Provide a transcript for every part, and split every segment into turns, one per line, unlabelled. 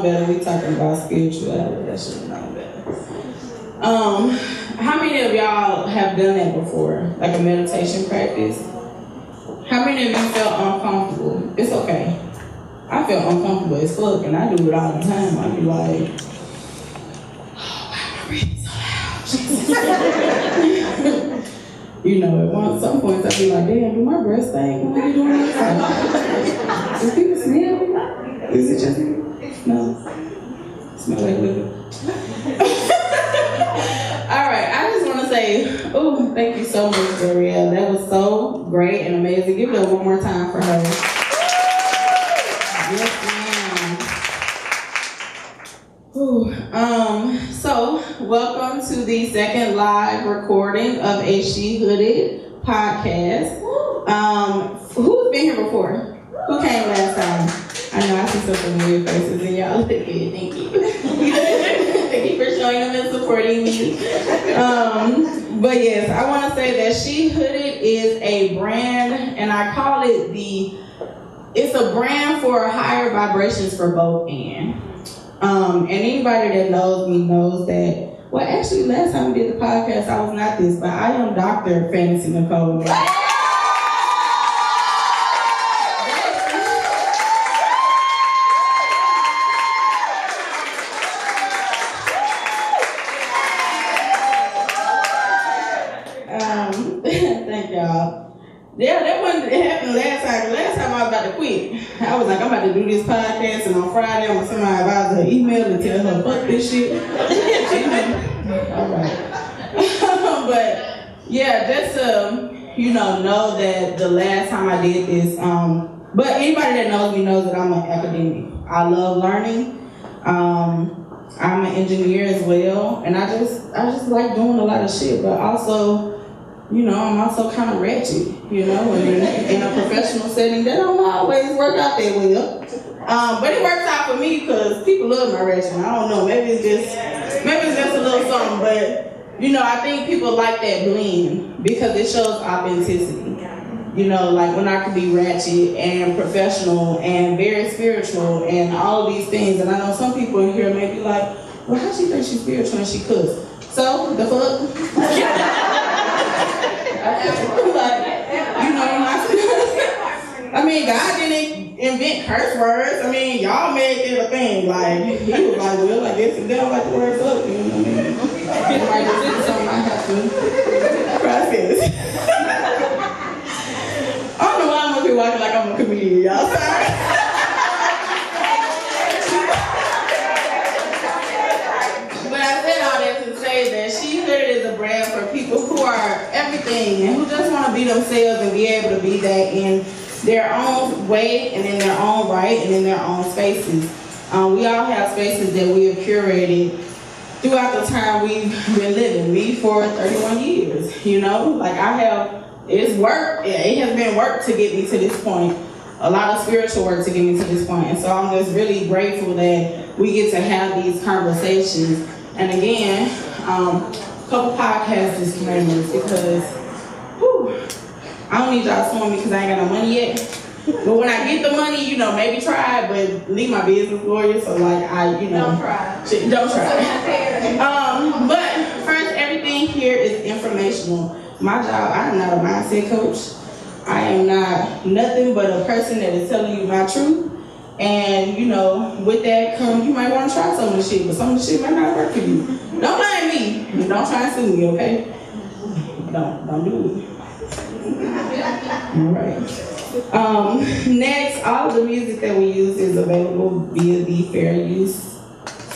known better. We talking about spirituality. I should have known better. How many of y'all have done that before? Like a meditation practice? How many of you felt uncomfortable? It's okay. I feel uncomfortable as fuck, and I do it all the time. I be like, oh, why am I breathing so loud? You know, at some points I be like, damn, do my breath stink when I be doing this? Do people smell? Is it just me? No. Smell like liquor. All right, I just want to say, oh, thank you so much, Ariel. That was so great and amazing. Give it up one more time for her. Yes, ma'am. So, welcome to the second live recording of a SheHOODed podcast. Who's been here before? Who came last time? I know I see some familiar faces and y'all look good. Thank you. Thank you for showing them and supporting me. But yes, I want to say that SheHOODed is a brand, and I call it it's a brand for higher vibrations for both and. And anybody that knows me knows that, well, actually, last time we did the podcast, I was not this, but I am Dr. Fantasy Nicole. Thank y'all. Yeah, that wasn't happened last time. Last time I was about to quit. I was like, I'm about to do this podcast, and on Friday I'm gonna send my advisor an email and tell her fuck this shit. All right. But yeah, just to know that the last time I did this. But anybody that knows me knows that I'm an academic. I love learning. I'm an engineer as well, and I just like doing a lot of shit, but also. I'm also kind of ratchet, and in a professional setting, that don't always work out that well. But it works out for me because people love my ratchet. I don't know, maybe it's just a little something, but I think people like that blend because it shows authenticity. Like when I can be ratchet and professional and very spiritual and all of these things. And I know some people in here may be like, well, how she think she's spiritual and she cooks? So, the fuck? I mean, God didn't invent curse words. I mean, y'all made it a thing. Like, he was like, well, I guess if they don't like the word fuck, you know what I mean? It might just be something I have to process. I don't know why I'm gonna be walking like I'm a comedian, y'all. Sorry. But I said all that to say that SheHOODed is a brand for people who are everything and who just want to be themselves and be able to be that in their own way and in their own right and in their own spaces. We all have spaces that we have curated throughout the time we've been living. Me for 31 years, Like it's work. It has been work to get me to this point. A lot of spiritual work to get me to this point. And so I'm just really grateful that we get to have these conversations. And again, a couple podcast disclaimers because, I don't need y'all suing me because I ain't got no money yet. But when I get the money, maybe try it, but leave my business lawyer. So like don't try. Don't try. But first, everything here is informational. My job, I am not a mindset coach. I am not nothing but a person that is telling you my truth. And with that comes, you might want to try some of the shit, but some of the shit might not work for you. Don't blame me. Don't try and sue me, okay? Don't do it. All right. Next, all of the music that we use is available via the Fair Use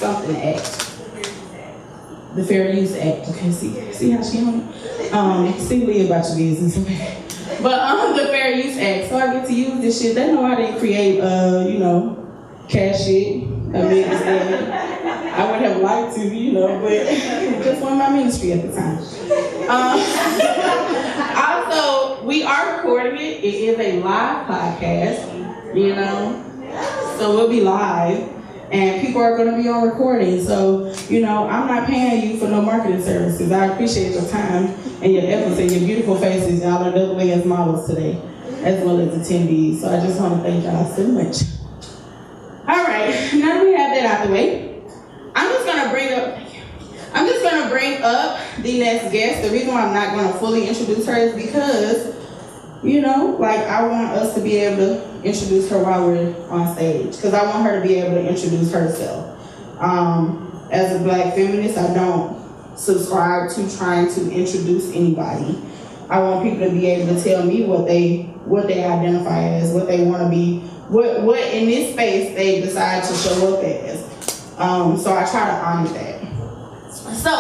Act. The Fair Use Act. Okay, see how she on it? See Leah about your business, okay? But the Fair Use Act, so I get to use this shit. They know I didn't create, cash shit. I would have liked to, but it just wasn't my ministry at the time. Also, we are recording it. It is a live podcast, so we'll be live. And people are going to be on recording. So, I'm not paying you for no marketing services. I appreciate your time and your efforts and your beautiful faces. Y'all are doubling as models today, as well as attendees. So I just want to thank y'all so much. All right, now that we have that out out the way, I'm just gonna bring up the next guest. The reason why I'm not gonna fully introduce her is because, you know, like I want us to be able to introduce her while we're on stage, because I want her to be able to introduce herself. As a Black feminist, I don't subscribe to trying to introduce anybody. I want people to be able to tell me what they identify as, what they want to be, what in this space they decide to show up as. So I try to honor that. So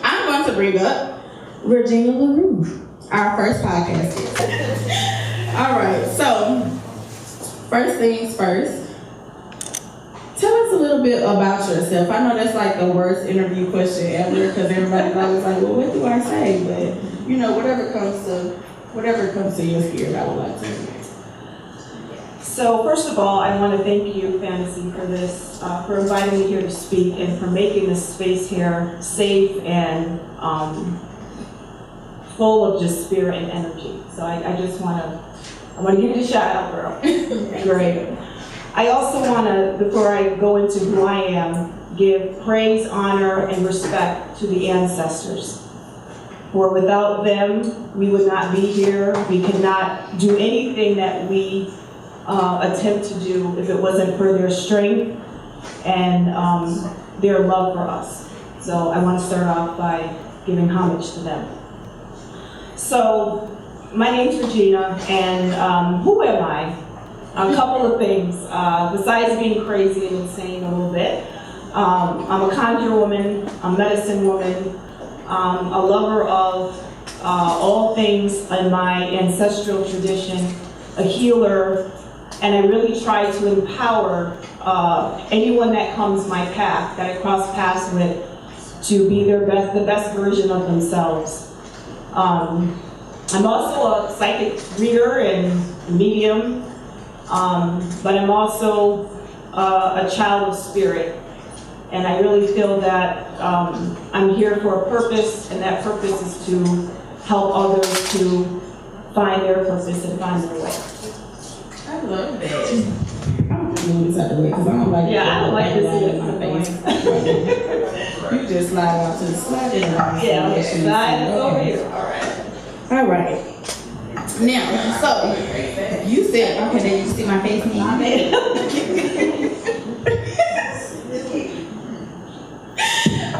I'm going to bring up Regina LaRue, our first podcast guest. All right, so first things first. Tell us a little bit about yourself. I know that's like the worst interview question ever, because everybody's always like, well, what do I say? But you know, whatever comes to your spirit, I would like to hear.
So first of all, I want to thank you, Fantasy, for this, for inviting me here to speak and for making this space here safe and full of just spirit and energy. So I just want to give you a shout out, girl. Great. I also want to, before I go into who I am, give praise, honor, and respect to the ancestors. For without them, we would not be here. We could not do anything that we attempt to do if it wasn't for their strength and their love for us. So I want to start off by giving homage to them. So my name's Regina, and who am I? A couple of things, besides being crazy and insane a little bit. I'm a conjure woman, a medicine woman, a lover of all things in my ancestral tradition, a healer, and I really try to empower anyone that comes my path, that I cross paths with, to be the best version of themselves. I'm also a psychic reader and medium, but I'm also a child of spirit. And I really feel that I'm here for a purpose, and that purpose is to help others to find their purpose and find their way.
I love that. I'm just moving this out the way because I don't like
I don't like to see it in my face.
You just slide out to the slide.
Yeah, slide over here.
All right. Now, so you said, okay, then you see my face now.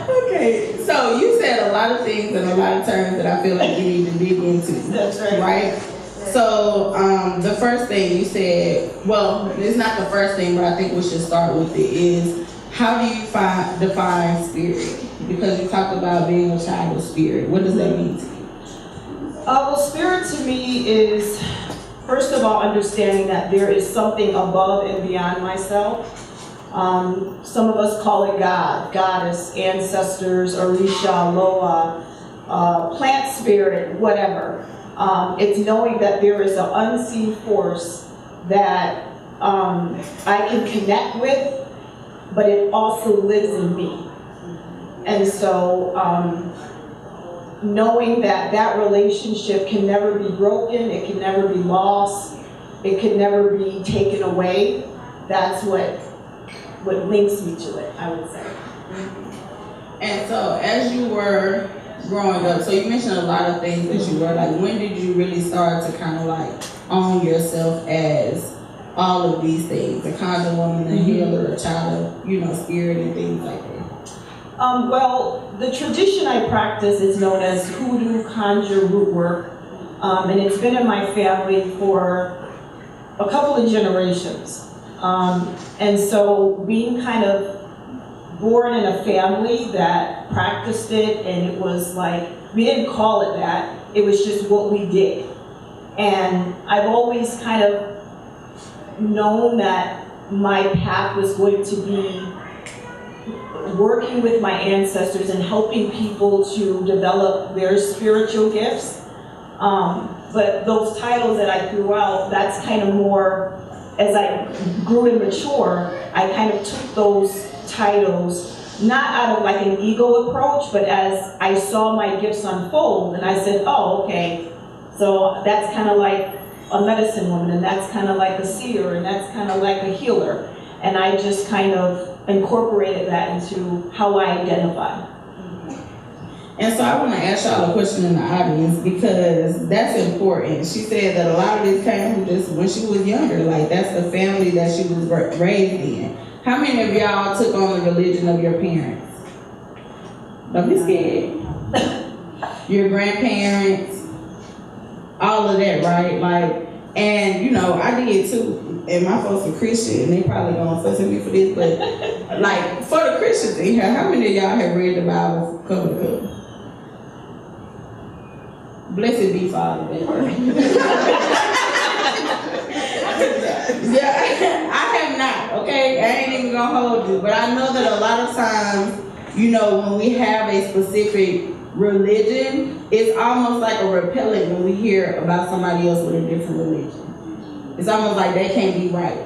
Okay, so you said a lot of things and a lot of terms that I feel like you need to dig into.
That's right.
Right? So the first thing you said, well, it's not the first thing, but I think we should start with it, is how do you define spirit? Because you talked about being a child of spirit. What does that mean to you?
Well, spirit to me is, first of all, understanding that there is something above and beyond myself. Some of us call it God, goddess, ancestors, Orisha, Loa, plant spirit, whatever. It's knowing that there is an unseen force that I can connect with, but it also lives in me. And so knowing that that relationship can never be broken, it can never be lost, it can never be taken away, that's what links me to it, I would say.
And so as you were growing up, so you mentioned a lot of things that you were like, when did you really start to kind of like own yourself as all of these things, a conjure woman, a healer, a child of, spirit and things like that?
Well, the tradition I practice is known as hoodoo conjure root work, and it's been in my family for a couple of generations. And so being kind of born in a family that practiced it, and it was like, we didn't call it that, it was just what we did. And I've always kind of known that my path was going to be working with my ancestors and helping people to develop their spiritual gifts. But those titles that I threw out, that's kind of more, as I grew and matured, I kind of took those titles, not out of like an ego approach, but as I saw my gifts unfold, and I said, oh, okay, so that's kind of like a medicine woman, and that's kind of like a seer, and that's kind of like a healer. And I just kind of incorporated that into how I identify.
And so I want to ask y'all a question in the audience because that's important. She said that a lot of this came from just when she was younger. Like, that's the family that she was raised in. How many of y'all took on the religion of your parents? Don't be scared. Your grandparents, all of that, right? Like, and you know, I did too. And my folks are Christian, and they probably gonna fuss at me for this, but like, for the Christians in here, how many of y'all have read the Bible cover to cover? Blessed be Father. Yeah, I have not, okay? I ain't even gonna hold you, but I know that a lot of times, you know, when we have a specific religion, it's almost like a repellent when we hear about somebody else with a different religion. It's almost like they can't be right.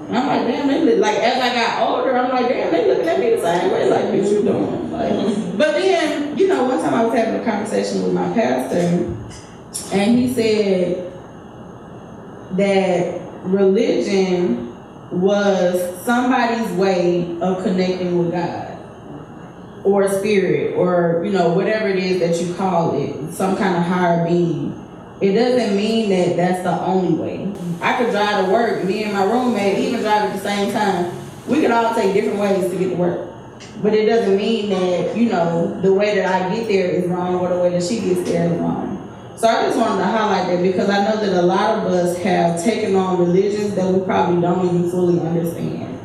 And I'm like, damn, they look like, as I got older, I'm like, damn, they looking at me the same way, like, what you doing? Like, but then, you know, one time I was having a conversation with my pastor, and he said that religion was somebody's way of connecting with God, or spirit, or, you know, whatever it is that you call it, some kind of higher being. It doesn't mean that that's the only way. I could drive to work, me and my roommate even drive at the same time. We could all take different ways to get to work. But it doesn't mean that, you know, the way that I get there is wrong or the way that she gets there is wrong. So I just wanted to highlight that because I know that a lot of us have taken on religions that we probably don't even fully understand.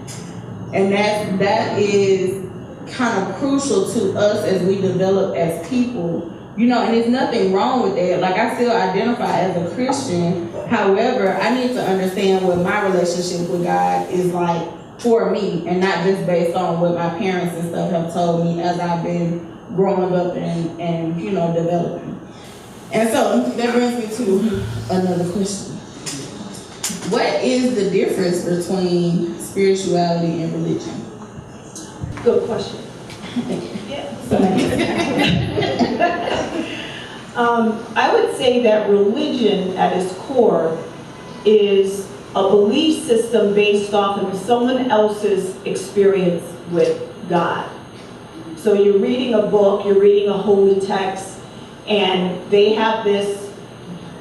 And that is kind of crucial to us as we develop as people. You know, and there's nothing wrong with that. Like, I still identify as a Christian. However, I need to understand what my relationship with God is like for me, and not just based on what my parents and stuff have told me as I've been growing up and you know, developing. And so that brings me to another question. What is the difference between spirituality and religion?
Good question. I would say that religion at its core is a belief system based off of someone else's experience with God. So you're reading a book, you're reading a holy text, and they have this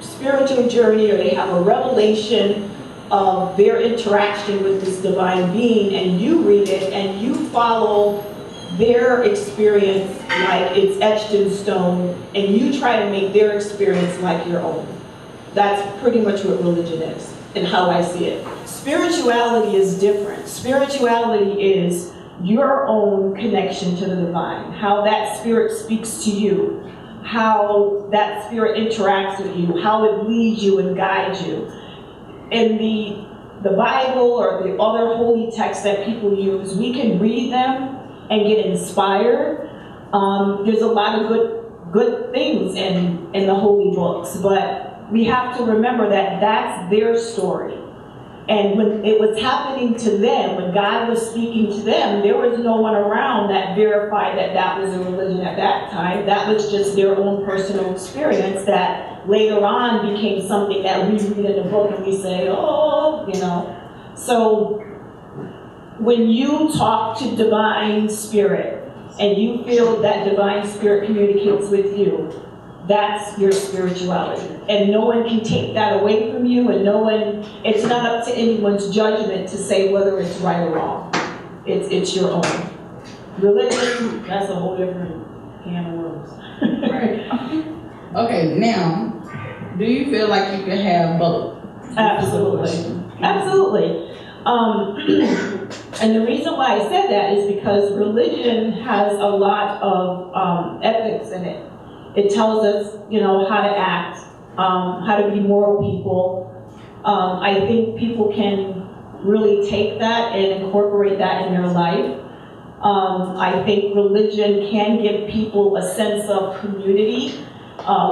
spiritual journey, or they have a revelation of their interaction with this divine being, and you read it and you follow their experience like it's etched in stone, and you try to make their experience like your own. That's pretty much what religion is, and how I see it. Spirituality is different. Spirituality is your own connection to the divine, how that spirit speaks to you, how that spirit interacts with you, how it leads you and guides you. In the Bible or the other holy texts that people use, we can read them and get inspired. There's a lot of good things in the holy books, but we have to remember that that's their story. And when it was happening to them, when God was speaking to them, there was no one around that verified that that was a religion at that time. That was just their own personal experience that later on became something that we read in the book and we say, oh, you know. So when you talk to divine spirit and you feel that divine spirit communicates with you, that's your spirituality. And no one can take that away from you, and it's not up to anyone's judgment to say whether it's right or wrong. It's your own. Religion, that's a whole different can of worms.
Right. Okay, now, do you feel like you can have both?
Absolutely. Absolutely. And the reason why I said that is because religion has a lot of ethics in it. It tells us, you know, how to act, how to be moral people. I think people can really take that and incorporate that in their life. I think religion can give people a sense of community.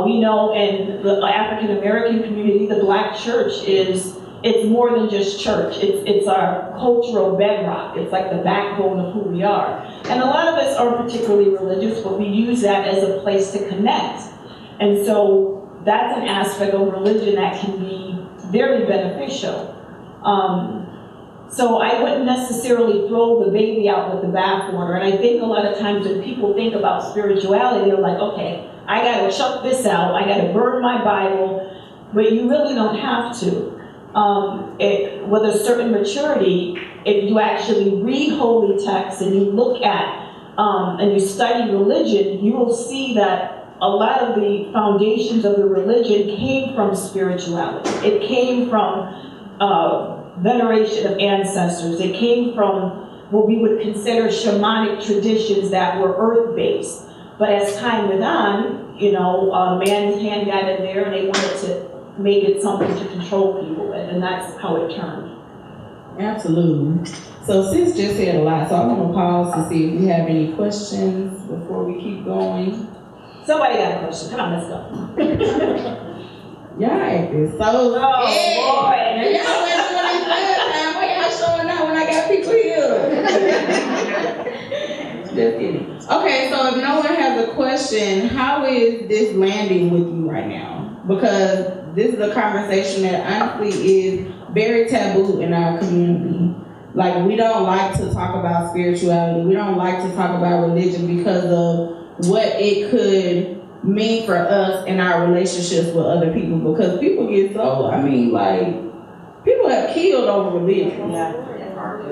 We know in the African American community, the Black church it's more than just church. It's our cultural bedrock. It's like the backbone of who we are. And a lot of us aren't particularly religious, but we use that as a place to connect. And so that's an aspect of religion that can be very beneficial. So I wouldn't necessarily throw the baby out with the bathwater. And I think a lot of times when people think about spirituality, they're like, okay, I gotta chuck this out, I gotta burn my Bible, but you really don't have to. With a certain maturity, if you actually read holy texts and you look at and you study religion, you will see that a lot of the foundations of the religion came from spirituality. It came from veneration of ancestors. It came from what we would consider shamanic traditions that were earth-based. But as time went on, man's hand got in there and they wanted to make it something to control people, and that's how it turned.
Absolutely. So sis just said a lot, so I'm gonna pause to see if we have any questions before we keep going.
Somebody got a question. Come on, let's go.
Y'all act this so
boy.
Now y'all went doing this last time. Why y'all showing out when I got people here? Just kidding. Okay, so if no one has a question, how is this landing with you right now? Because this is a conversation that honestly is very taboo in our community. Like, we don't like to talk about spirituality. We don't like to talk about religion because of what it could mean for us in our relationships with other people. Because people get so, people have killed over religion.
Yeah.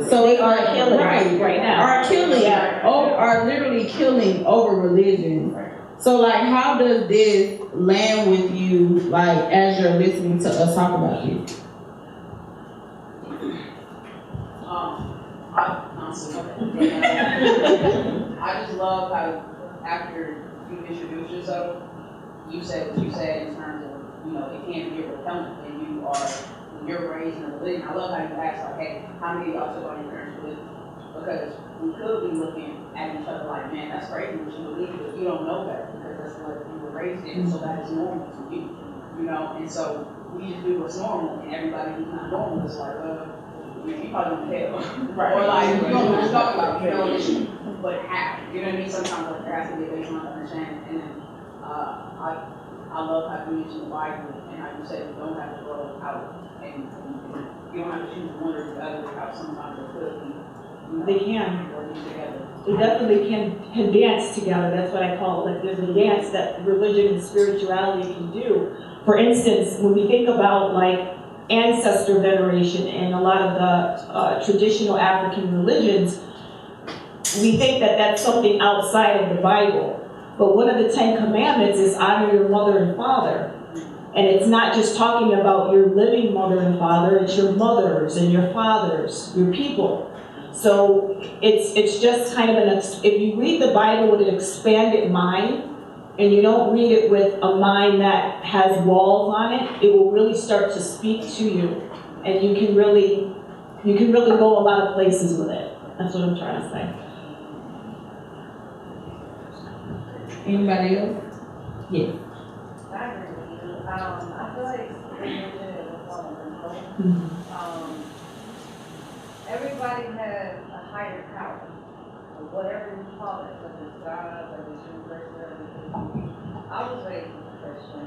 So
they are killing right now.
Are killing, are literally killing over religion. So how does this land with you, as you're listening to us talk about this?
I just love how after you introduce yourself, you said what you said in terms of, it can't be a repellent when you're raised in a religion. I love how you asked, hey, how many of y'all took on your parents' religion? Because we could be looking at each other like, man, that's crazy what you believe, but you don't know better because that's what you were raised in, so that is normal to you, and so we just do what's normal, and everybody who's not normal is like, you probably don't care. Right. Or you don't know what you're talking about, but how? You know what I mean? Sometimes there has to be a baseline understanding. And then I love how you mentioned the Bible and how you said you don't have to grow out and you don't have to choose one or the other. How sometimes it could be.
They can.
Working together.
They definitely can dance together. That's what I call it. There's a dance that religion and spirituality can do. For instance, when we think about ancestor veneration in a lot of the traditional African religions, we think that that's something outside of the Bible. But one of the 10 commandments is honor your mother and father. And it's not just talking about your living mother and father, it's your mothers and your fathers, your people. So it's just kind of if you read the Bible with an expanded mind, and you don't read it with a mind that has walls on it, it will really start to speak to you. And you can really go a lot of places with it. That's what I'm trying to say.
Anybody else? Yes.
I agree with you. I feel like religion is a form of control. Everybody has a higher power, whatever you call it, whether it's God, whether it's universe, whatever it is. I was raised as a Christian,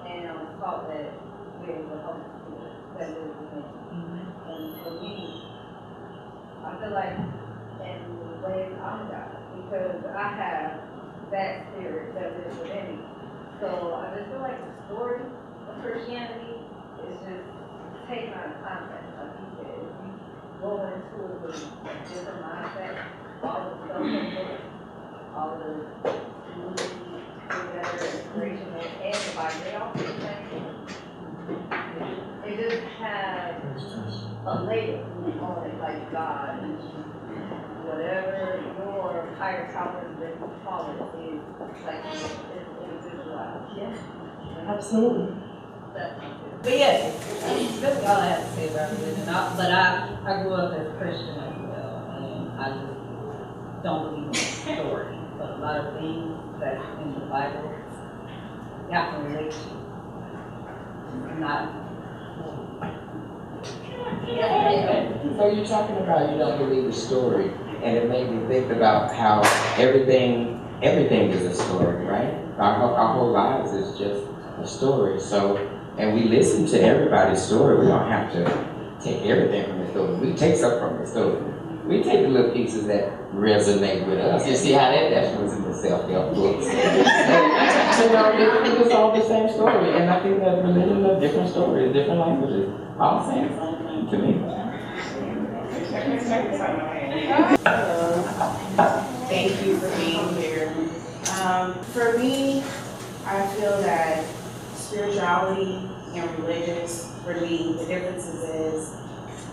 and I was taught that there is a Holy Spirit that lives within. And for me, I feel like in the way I'm God, because I have that spirit that lives within me. So I just feel like the story of Christianity is just taken out of context. Like you said, if you go into it with a different mindset, all the stuff in the book, all the movies, together, inspirational, and the Bible, they all say the same thing. It just has a layer on it, like God, whatever your higher power that you call it is, like it's individualized.
Yeah, absolutely.
But yes, that's all I have to say about religion. But I grew up as Christian as well, and I just don't believe in the story. But a lot of things that's in the Bible, you have to relate to. Not.
So you're talking about you don't believe the story, and it made me think about how everything is a story, right? Our whole lives is just a story. So, and we listen to everybody's story. We don't have to take everything from the story. We take stuff from the story. We take the little pieces that resonate with us. You see how that was in the self-help books. So no, I think it's all the same story, and I think that religion is different stories, different languages, all the same to me.
Thank you for being here. For me, I feel that spirituality and religious, for me, the differences is,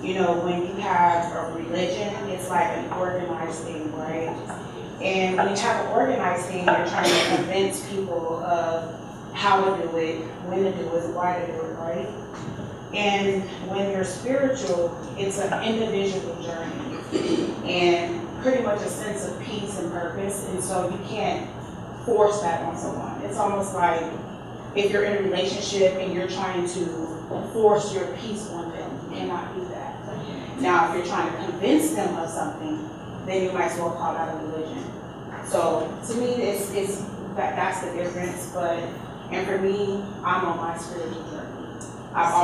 you know, when you have a religion, it's like an organized thing, right? And when you have an organized thing, you're trying to convince people of how to do it, when to do it, why to do it, right? And when you're spiritual, it's an individual journey and pretty much a sense of peace and purpose. And so you can't force that on someone. It's almost like if you're in a relationship and you're trying to force your peace on them, you cannot do that. Now, if you're trying to convince them of something, then you might as well call that a religion. So to me, that's the difference. And for me, I'm on my spiritual journey. I've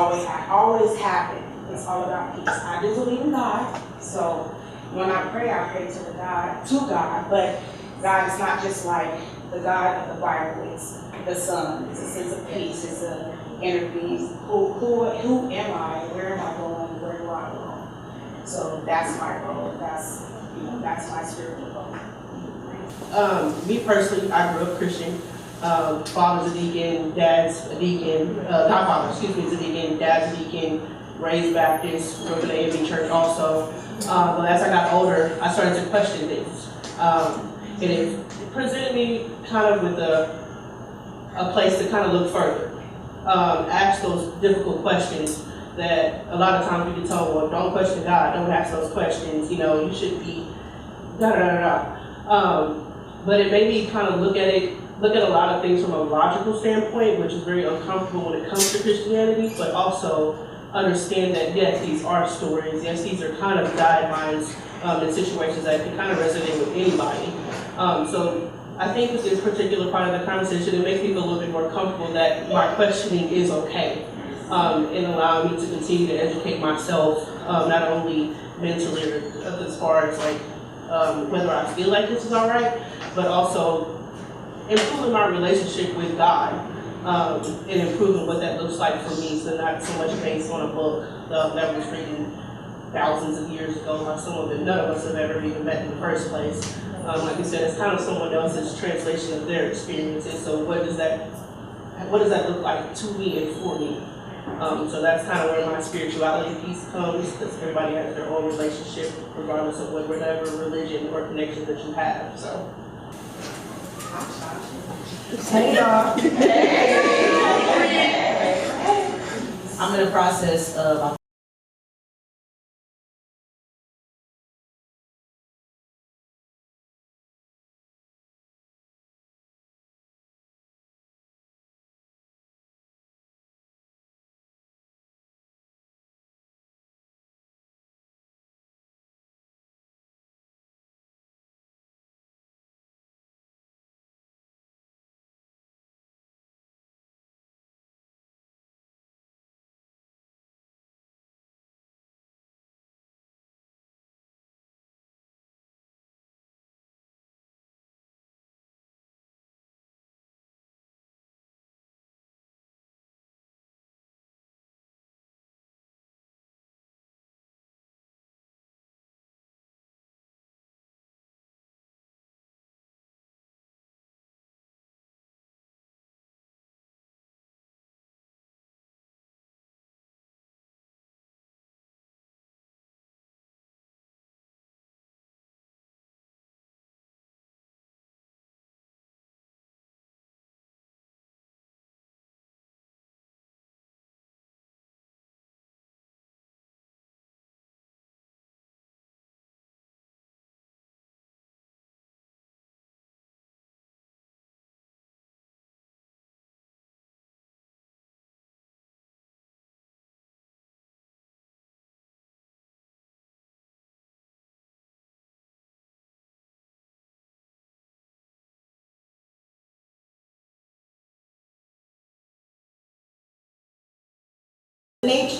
always have been. It's all about peace. I do believe in God, so when I pray to God. But God is not just like the God of the Bible. It's the Son. It's a sense of peace. It's an inner peace. Who am I? Where am I going? Where do I belong? So that's my role. That's my spiritual role.
Me personally, I grew up Christian. Father's a deacon, dad's a deacon, not father, excuse me, is a deacon, dad's a deacon, raised Baptist, grew up in the AME church also. But as I got older, I started to question things. And it presented me kind of with a place to kind of look further. Ask those difficult questions that a lot of times we get told, well, don't question God, don't ask those questions, you know, you should be da-da-da-da. But it made me kind of look at a lot of things from a logical standpoint, which is very uncomfortable when it comes to Christianity, but also understand that, yes, these are stories, yes, these are kind of guidelines in situations that can kind of resonate with anybody. So I think with this particular part of the conversation, it makes me feel a little bit more comfortable that my questioning is okay, and allow me to continue to educate myself, not only mentally as far as like whether I feel like this is all right, but also improving my relationship with God, and improving what that looks like for me, so not so much based on a book that was written thousands of years ago by someone that none of us have ever even met in the first place. Like you said, it's kind of someone else's translation of their experiences, so what does that look like to me and for me? So that's kind of where my spirituality piece comes, because everybody has their own relationship, regardless of whatever religion or connection that you have. So.
Hey y'all.
I'm in the process of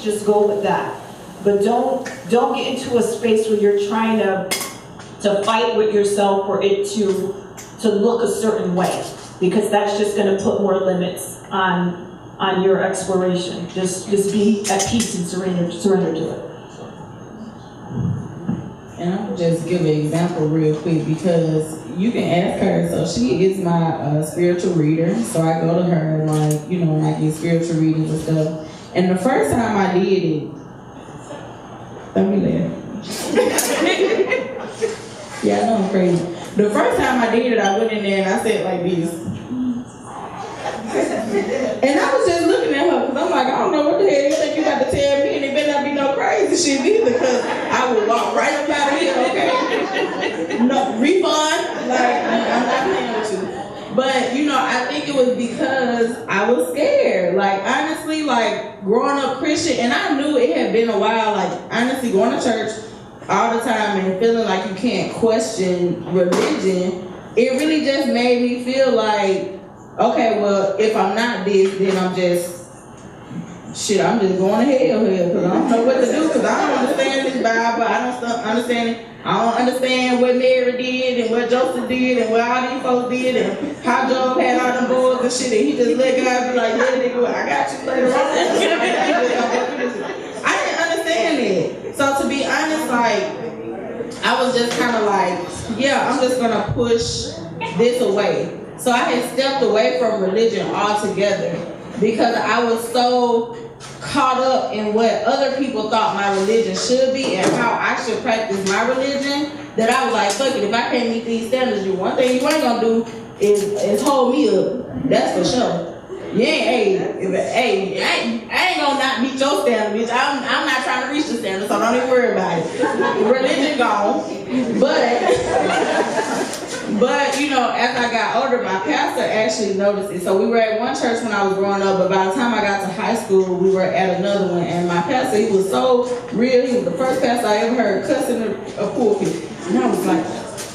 Just go with that. but don't get into a space where you're trying to fight with yourself for it to look a certain way, because that's just going to put more limits on your exploration. Just be at peace and surrender to it.
And I'll just give an example real quick, because you can ask her. So she is my spiritual reader. So I go to her, like, you know, when I get spiritual readings and stuff. And the first time I did it, let me laugh. Yeah, I know I'm crazy. The first time I did it, I went in there and I said like this. And I was just looking at her, because I'm like, I don't know what the hell you think you got to tell me, and it better not be no crazy shit either, because I will walk right up out of here, okay? No, refund, like, I'm not playing with you. But, you know, I think it was because I was scared. Like, honestly, like, growing up Christian, and I knew it had been a while, like, honestly, going to church all the time and feeling like you can't question religion, it really just made me feel like, okay, well, if I'm not this, then I'm just going to hell here, because I don't know what to do, because I don't understand this Bible, I don't understand what Mary did, and what Joseph did, and what all these folks did, and how Job had all them boys and shit, and he just let God be like, yeah, nigga, I got you later on. I didn't understand it. So to be honest, like, I was just kind of like, yeah, I'm just going to push this away. So I had stepped away from religion altogether, because I was so caught up in what other people thought my religion should be and how I should practice my religion, that I was like, fuck it, if I can't meet these standards, one thing you ain't gonna do is hold me up. That's for sure. Yeah, I ain't gonna not meet your standard, bitch. I'm not trying to reach the standard, so don't even worry about it. Religion gone. But, you know, as I got older, my pastor actually noticed it. So we were at one church when I was growing up, but by the time I got to high school, we were at another one. And my pastor, he was so real. He was the first pastor I ever heard cussing a pulpit. And I was like,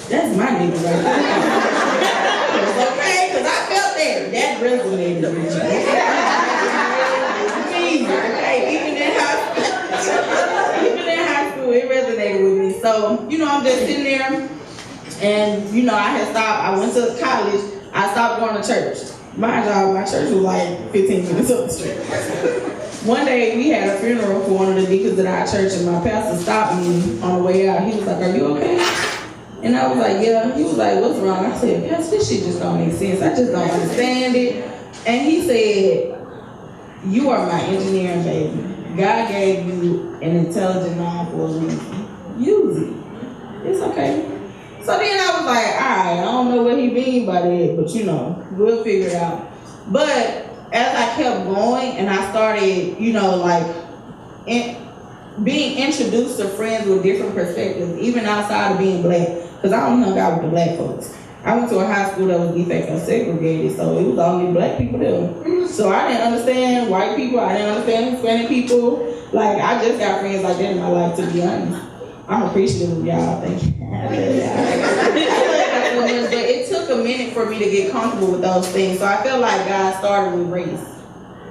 that's my nigga right there. It was okay, because I felt that. That resonated with me. Okay, even in high school, it resonated with me. So, you know, I'm just sitting there. And, you know, I went to college, I stopped going to church. My church was like 15 minutes up the street. One day we had a funeral for one of the deacons at our church, and my pastor stopped me on the way out. He was like, are you okay? And I was like, yeah. He was like, what's wrong? I said, Pastor, this shit just don't make sense. I just don't understand it. And he said, you are my engineering baby. God gave you an intelligent mind for a reason. Use it. It's okay. So then I was like, all right, I don't know what he mean by that, but you know, we'll figure it out. But as I kept going and I started, you know, like being introduced to friends with different perspectives, even outside of being black, because I only hung out with the black folks. I went to a high school that was de facto segregated, so it was only black people there. So I didn't understand white people, I didn't understand Hispanic people. Like, I just got friends like that in my life, to be honest. I'm appreciative of y'all, thank you. But it took a minute for me to get comfortable with those things. So I felt like God started with race.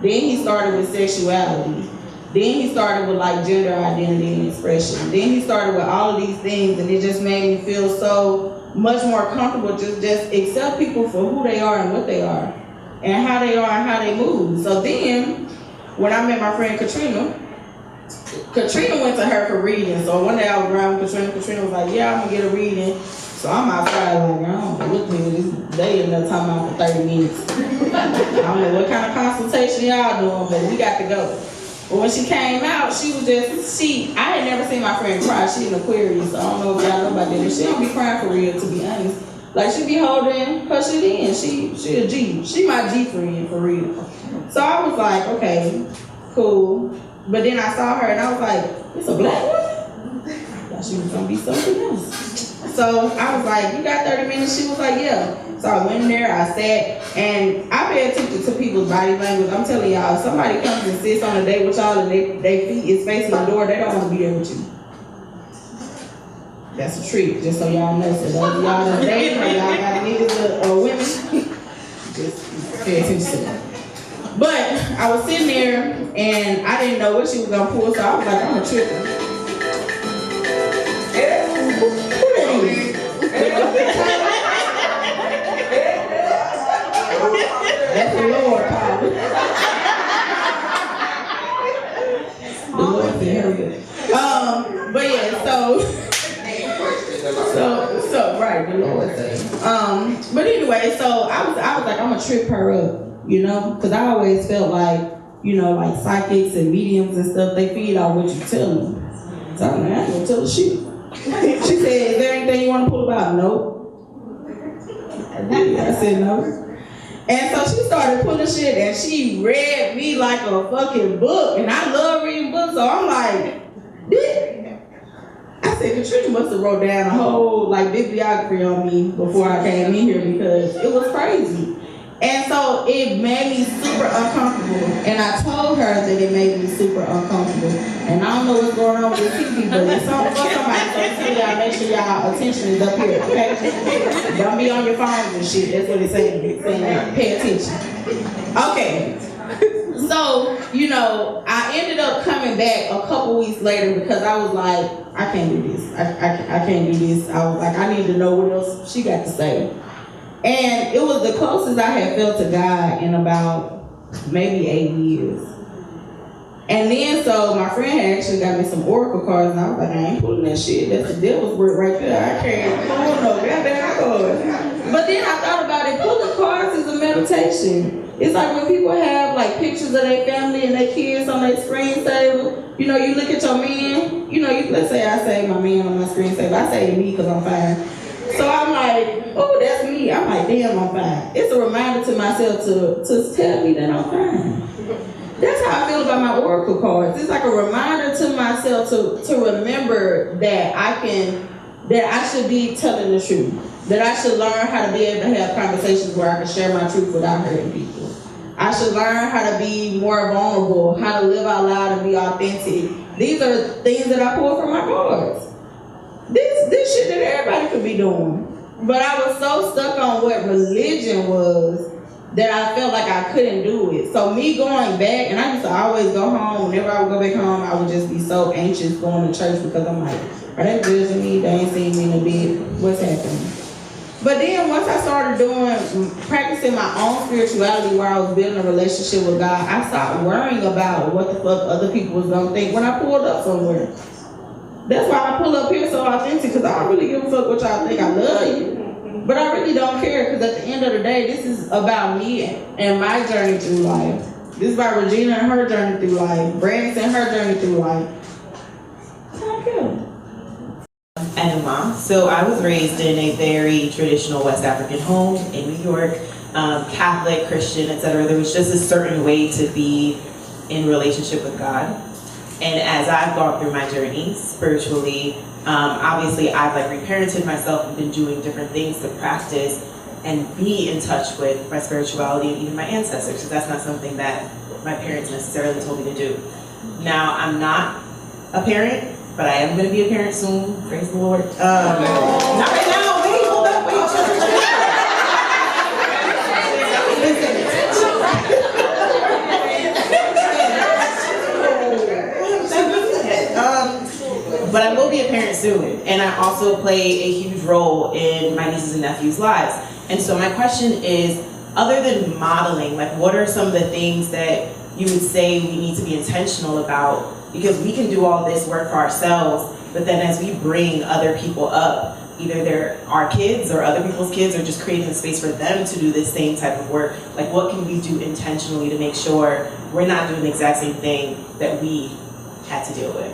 Then he started with sexuality. Then he started with like gender identity and expression. Then he started with all of these things, and it just made me feel so much more comfortable to just accept people for who they are and what they are, and how they are and how they move. So then, when I met my friend Katrina went to her for reading. So one day I was around with Katrina. Katrina was like, yeah, I'm gonna get a reading. So I'm outside like, I don't know what this day and they're talking about for 30 minutes. I don't know what kind of consultation y'all doing, but we got to go. But when she came out, she was just, I had never seen my friend cry. She's an Aquarius, so I don't know if y'all know about that. And she don't be crying for real, to be honest. Like, she be holding her shit in. She a G. She my G friend, for real. So I was like, okay, cool. But then I saw her and I was like, it's a black woman? I thought she was gonna be something else. So I was like, you got 30 minutes? She was like, yeah. So I went in there, I sat, and I pay attention to people's body language. I'm telling y'all, if somebody comes and sits on a date with y'all and their feet is facing the door, they don't want to be there with you. That's a treat, just so y'all know. So those of y'all that dating or y'all got niggas or women, just pay attention to them. But I was sitting there, and I didn't know what she was gonna pull, so I was like, I'm gonna trip her. Who that is? That's the Lord, probably. The Lord said, hurry up. But yeah, so right, the Lord said. But anyway, so I was like, I'm gonna trip her up, you know, because I always felt like, you know, like psychics and mediums and stuff, they feed off what you tell them. So I'm like, I ain't gonna tell her shit. She said, is there anything you want to pull about? Nope. I said no. And so she started pulling shit and she read me like a fucking book. And I love reading books, so I'm like, yeah. I said, Katrina must have wrote down a whole like bibliography on me before I came in here because it was crazy. And so it made me super uncomfortable. And I told her that it made me super uncomfortable. And I don't know what's going on with this TV, but it's something for somebody. So tell y'all, make sure y'all attention is up here, okay? Don't be on your phones and shit. That's what it's saying. It's saying pay attention. Okay. So, you know, I ended up coming back a couple weeks later because I was like, I can't do this. I can't do this. I was like, I need to know what else she got to say. And it was the closest I had felt to God in about maybe 8 years. And then so my friend had actually got me some oracle cards and I was like, I ain't pulling that shit. That's the devil's work right there. I can't pull no goddamn cards. But then I thought about it, pulling cards is a meditation. It's like when people have like pictures of their family and their kids on their screensaver. You know, you look at your man, you know, let's say I say my man on my screensaver. I say me because I'm fine. So I'm like, oh, that's me. I'm like, damn, I'm fine. It's a reminder to myself to tell me that I'm fine. That's how I feel about my oracle cards. It's like a reminder to myself to remember that I should be telling the truth. That I should learn how to be able to have conversations where I can share my truth without hurting people. I should learn how to be more vulnerable, how to live out loud and be authentic. These are things that I pull from my cards. This shit that everybody could be doing. But I was so stuck on what religion was that I felt like I couldn't do it. So me going back, and I used to always go home, whenever I would go back home, I would just be so anxious going to church because I'm like, are they judging me? They ain't seen me in a bit. What's happening? But then once I started practicing my own spirituality where I was building a relationship with God, I stopped worrying about what the fuck other people was gonna think when I pulled up somewhere. That's why I pull up here so authentic, because I don't really give a fuck what y'all think. I love you. But I really don't care, because at the end of the day, this is about me and my journey through life. This is about Regina and her journey through life. Brandon and her journey through life. Thank you.
Anuma. So I was raised in a very traditional West African home in New York, Catholic, Christian, etc. There was just a certain way to be in relationship with God. And as I've gone through my journey spiritually, obviously I've like reparented myself and been doing different things to practice and be in touch with my spirituality and even my ancestors, because that's not something that my parents necessarily told me to do. Now, I'm not a parent, but I am going to be a parent soon. Praise the Lord. Not right now. Wait, hold up. Wait. But I will be a parent soon, and I also play a huge role in my nieces and nephews' lives. And so my question is, other than modeling, like what are some of the things that you would say we need to be intentional about? Because we can do all this work for ourselves, but then as we bring other people up, either they're our kids or other people's kids, or just creating a space for them to do this same type of work, like what can we do intentionally to make sure we're not doing the exact same thing that we had to deal with?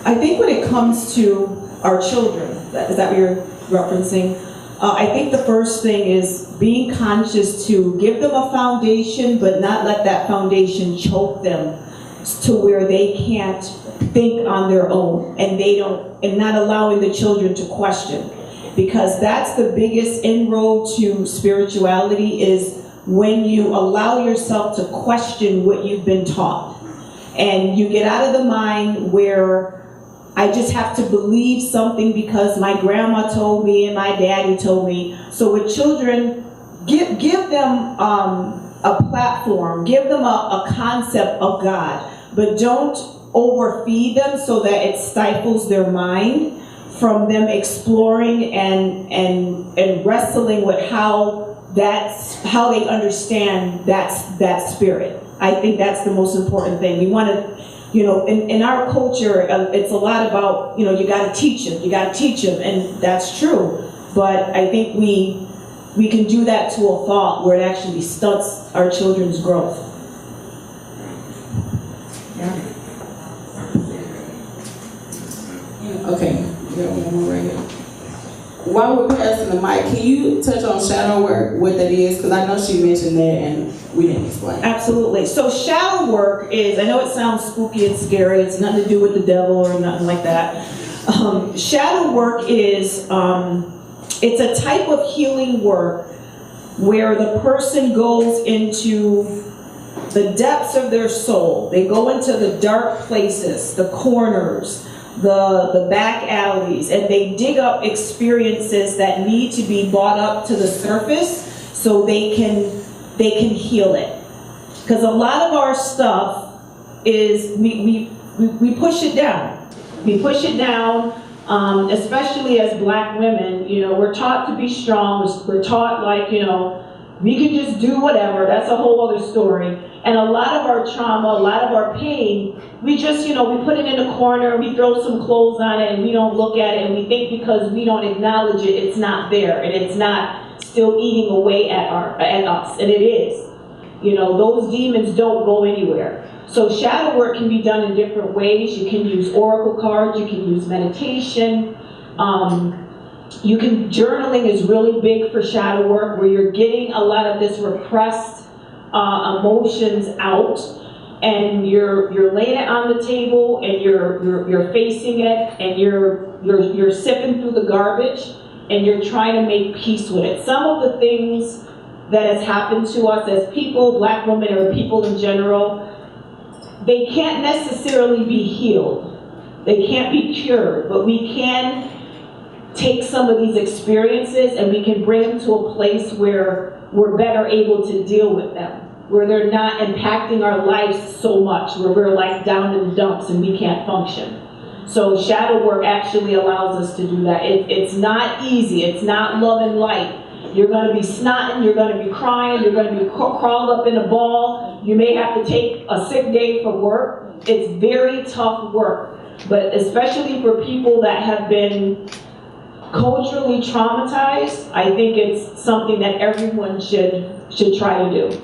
I think when it comes to our children, is that what you're referencing? I think the first thing is being conscious to give them a foundation, but not let that foundation choke them to where they can't think on their own, and not allowing the children to question. Because that's the biggest inroad to spirituality, is when you allow yourself to question what you've been taught. And you get out of the mind where I just have to believe something because my grandma told me and my daddy told me. So with children, give them a platform, give them a concept of God, but don't overfeed them so that it stifles their mind from them exploring and wrestling with how they understand that spirit. I think that's the most important thing. We want to, in our culture, it's a lot about, you got to teach them, and that's true. But I think we can do that to a fault where it actually stunts our children's growth.
Yeah. Okay, we got one more right here. While we're passing the mic, can you touch on shadow work, what that is? Because I know she mentioned that and we didn't explain.
Absolutely. So shadow work is, I know it sounds spooky and scary, it's nothing to do with the devil or nothing like that. Shadow work is, it's a type of healing work where the person goes into the depths of their soul. They go into the dark places, the corners, the back alleys, and they dig up experiences that need to be brought up to the surface so they can heal it. Because a lot of our stuff is, we push it down. We push it down, especially as Black women. We're taught to be strong. We're taught we can just do whatever. That's a whole other story. And a lot of our trauma, a lot of our pain, we just, we put it in a corner, we throw some clothes on it, and we don't look at it, and we think because we don't acknowledge it, it's not there, and it's not still eating away at us, and it is. Those demons don't go anywhere. So shadow work can be done in different ways. You can use oracle cards, you can use meditation. Journaling is really big for shadow work, where you're getting a lot of this repressed emotions out, and you're laying it on the table, and you're facing it, and you're sipping through the garbage, and you're trying to make peace with it. Some of the things that has happened to us as people, Black women or people in general, they can't necessarily be healed. They can't be cured, but we can take some of these experiences and we can bring them to a place where we're better able to deal with them, where they're not impacting our lives so much, where we're down in the dumps and we can't function. So shadow work actually allows us to do that. It's not easy, it's not love and light. You're going to be snotting, you're going to be crying, you're going to be crawled up in a ball. You may have to take a sick day from work. It's very tough work, but especially for people that have been culturally traumatized, I think it's something that everyone should try to do.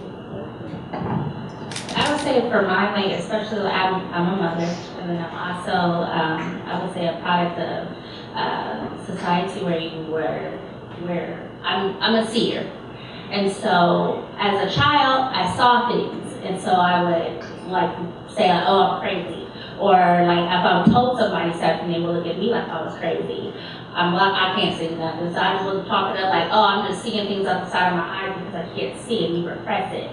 I would say for my way, especially I'm a mother, and then I'm also I would say a product of society where I'm a seer, and so as a child I saw things, and so I would say oh, I'm crazy, or if I'm told somebody something, they will look at me like I was crazy. I can't see nothing, so I just was talking to oh, I'm just seeing things on the side of my eyes because I can't see, and you repress it.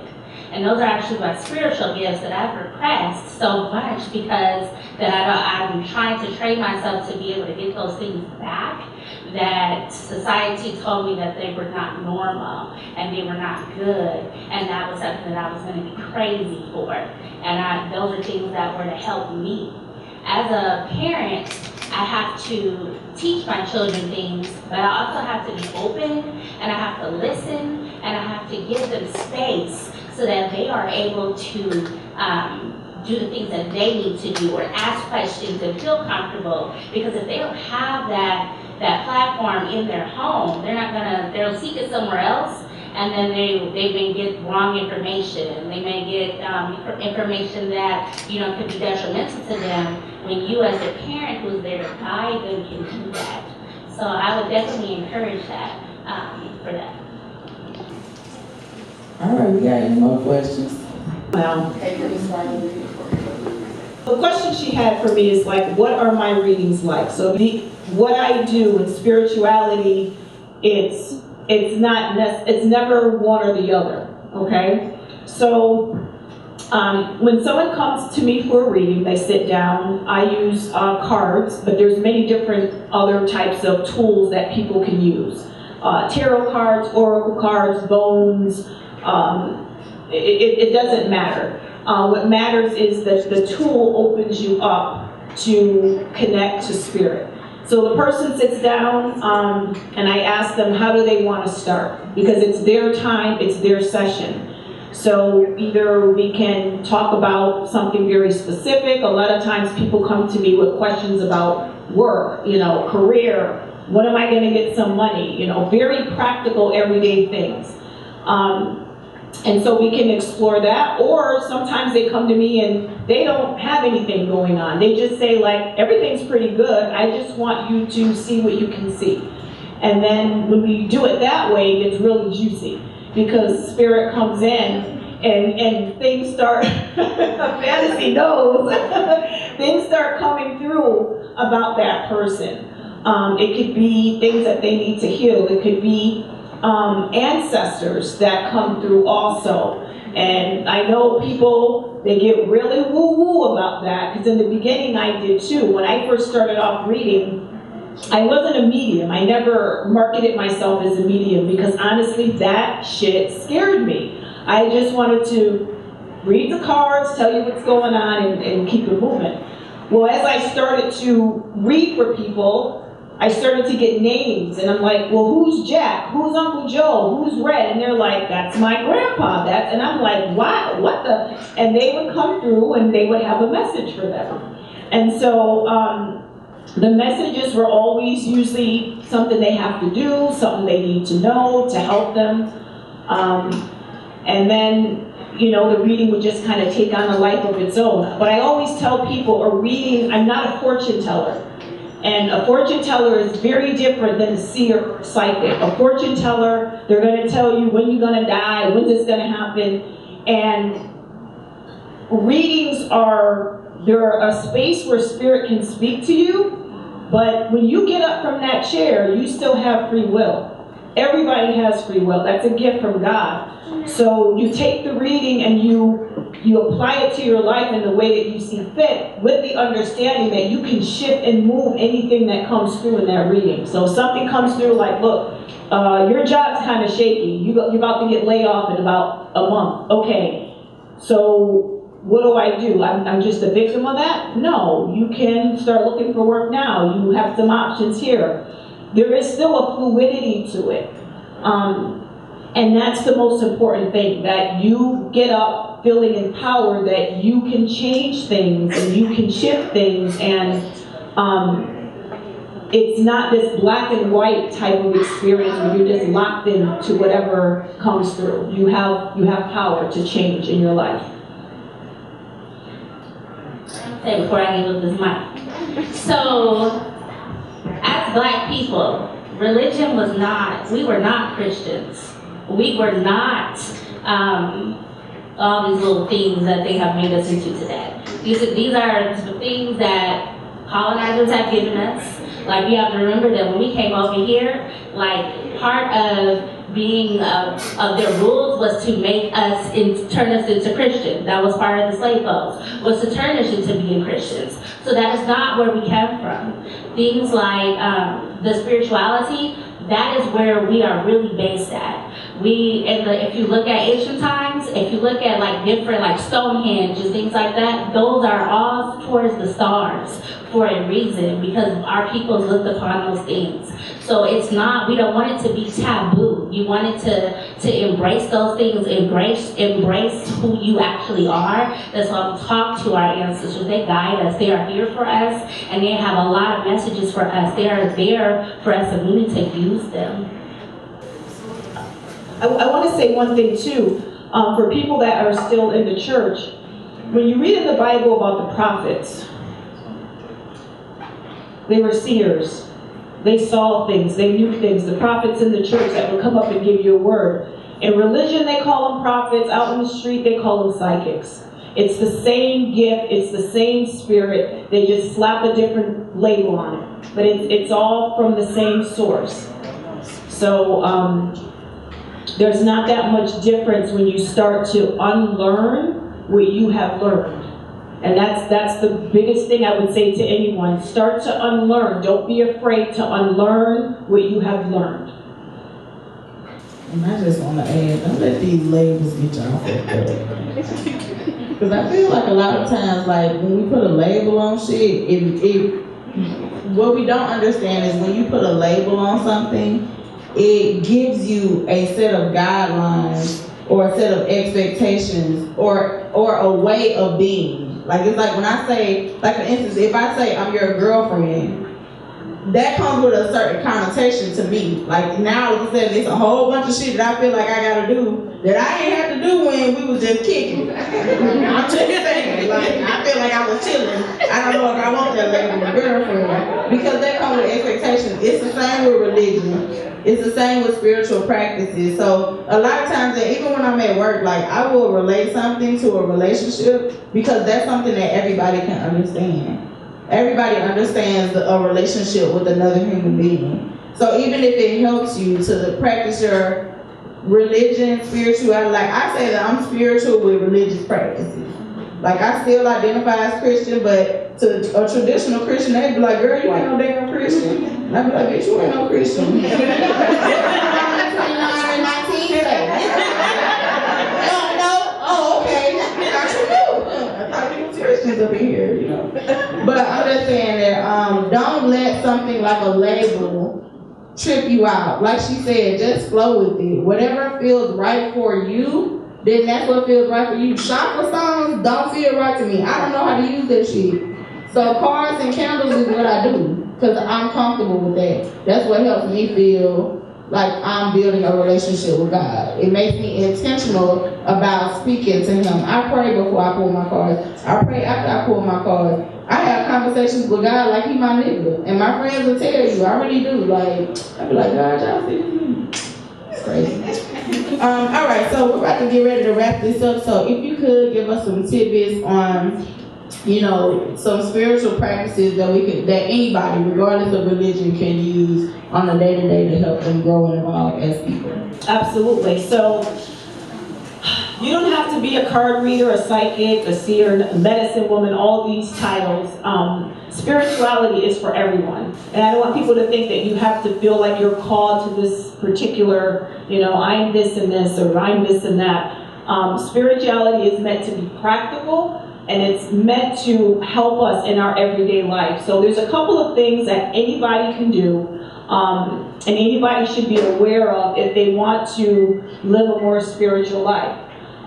And those are actually my spiritual gifts that I've repressed so much because I'm trying to train myself to be able to get those things back, that society told me that they were not normal and they were not good, and that was something that I was going to be crazy for. And those are things that were to help me. As a parent, I have to teach my children things, but I also have to be open, and I have to listen, and I have to give them space so that they are able to do the things that they need to do, or ask questions and feel comfortable. Because if they don't have that platform in their home, they'll seek it somewhere else, and then they may get wrong information. They may get information that could be detrimental to them, when you as a parent who's there to guide them can do that. So I would definitely encourage that for that.
All right, we got any more questions?
Wow. The question she had for me is what are my readings like? So what I do in spirituality, it's never one or the other, okay? So when someone comes to me for a reading, they sit down, I use cards, but there's many different other types of tools that people can use. Tarot cards, oracle cards, bones, It doesn't matter. What matters is that the tool opens you up to connect to spirit. So the person sits down, and I ask them, how do they want to start? Because it's their time, it's their session. So either we can talk about something very specific. A lot of times people come to me with questions about work, career. When am I going to get some money? Very practical, everyday things. And so we can explore that. Or sometimes they come to me and they don't have anything going on. They just say, like, everything's pretty good. I just want you to see what you can see. And then when we do it that way, it gets really juicy. Because spirit comes in and things start, fantasy knows, things start coming through about that person. It could be things that they need to heal. It could be ancestors that come through also. And I know people, they get really woo-woo about that, because in the beginning I did too. When I first started off reading, I wasn't a medium. I never marketed myself as a medium because honestly, that shit scared me. I just wanted to read the cards, tell you what's going on, and keep it moving. Well, as I started to read for people, I started to get names, and I'm like, well, who's Jack? Who's Uncle Joe? Who's Red? And they're like, that's my grandpa. And I'm like, wow, what the? And they would come through, and they would have a message for them. And so, the messages were always usually something they have to do, something they need to know to help them. And then, the reading would just kind of take on a life of its own. But I always tell people, a reading, I'm not a fortune teller. And a fortune teller is very different than a seer or a psychic. A fortune teller, they're going to tell you when you're going to die, when this is going to happen. And readings they're a space where spirit can speak to you. But when you get up from that chair, you still have free will. Everybody has free will. That's a gift from God. So you take the reading and you apply it to your life in the way that you see fit, with the understanding that you can shift and move anything that comes through in that reading. So if something comes through like, look, your job's kind of shaky. You're about to get laid off in about a month. Okay, so what do I do? I'm just a victim of that? No, you can start looking for work now. You have some options here. There is still a fluidity to it. And that's the most important thing, that you get up feeling empowered, that you can change things and you can shift things, and it's not this black and white type of experience where you're just locked into whatever comes through. You have power to change in your life.
Say before I give up this mic. So, as Black people, religion was not, we were not Christians. We were not all these little things that they have made us into today. These are the things that colonizers have given us. Like, we have to remember that when we came over here, like, part of being of their rules was to make us, turn us into Christians. That was part of the slave codes, was to turn us into being Christians. So that is not where we came from. Things like the spirituality, that is where we are really based at. If you look at ancient times, if you look at like different, like Stonehenge and things like that, those are all towards the stars for a reason, because our peoples looked upon those things. So it's not, we don't want it to be taboo. You want it to embrace those things, embrace who you actually are. That's why we talk to our ancestors. They guide us. They are here for us, and they have a lot of messages for us. They are there for us, and we need to use them.
I want to say one thing too, for people that are still in the church. When you read in the Bible about the prophets, they were seers. They saw things, they knew things. The prophets in the church that would come up and give you a word. In religion, they call them prophets. Out in the street, they call them psychics. It's the same gift, it's the same spirit. They just slap a different label on it. But it's all from the same source. So there's not that much difference when you start to unlearn what you have learned. And that's the biggest thing I would say to anyone. Start to unlearn. Don't be afraid to unlearn what you have learned.
And I just want to add, don't let these labels get y'all fucked up. Because I feel like a lot of times, like when we put a label on shit, what we don't understand is when you put a label on something, it gives you a set of guidelines or a set of expectations or a way of being. Like it's like when I say, like for instance, if I say I'm your girlfriend, that comes with a certain connotation to me. Like now, like I said, it's a whole bunch of shit that I feel like I gotta do that I ain't had to do when we was just kicking. I'm just saying, like I feel like I was chilling. I don't know if I want that label of girlfriend because that comes with expectations. It's the same with religion. It's the same with spiritual practices. So a lot of times, even when I'm at work, like I will relate something to a relationship because that's something that everybody can understand. Everybody understands a relationship with another human being. So even if it helps you to practice your religion, spirituality, like I say that I'm spiritual with religious practices. Like I still identify as Christian, but to a traditional Christian, they'd be like, girl, you ain't no damn Christian. And I'd be like, bitch, you ain't no Christian. 29 and 19 seconds. No, oh, okay. I thought you was Christians up in here, you know. But I'm just saying that don't let something like a label trip you out. Like she said, just flow with it. Whatever feels right for you, then that's what feels right for you. Chakra songs don't feel right to me. I don't know how to use that shit. So cards and candles is what I do because I'm comfortable with that. That's what helps me feel like I'm building a relationship with God. It makes me intentional about speaking to Him. I pray before I pull my cards. I pray after I pull my cards. I have conversations with God like He my nigga. And my friends will tell you, I really do. Like, I be like, God, y'all see this? It's crazy. All right, so we're about to get ready to wrap this up. So if you could give us some tidbits on, you know, some spiritual practices that anybody, regardless of religion, can use on a day-to-day to help them grow and evolve as people.
Absolutely. So you don't have to be a card reader, a psychic, a seer, a medicine woman, all these titles. Spirituality is for everyone. And I don't want people to think that you have to feel like you're called to this particular, you know, I'm this and this, or I'm this and that. Spirituality is meant to be practical, and it's meant to help us in our everyday life. So there's a couple of things that anybody can do, and anybody should be aware of if they want to live a more spiritual life.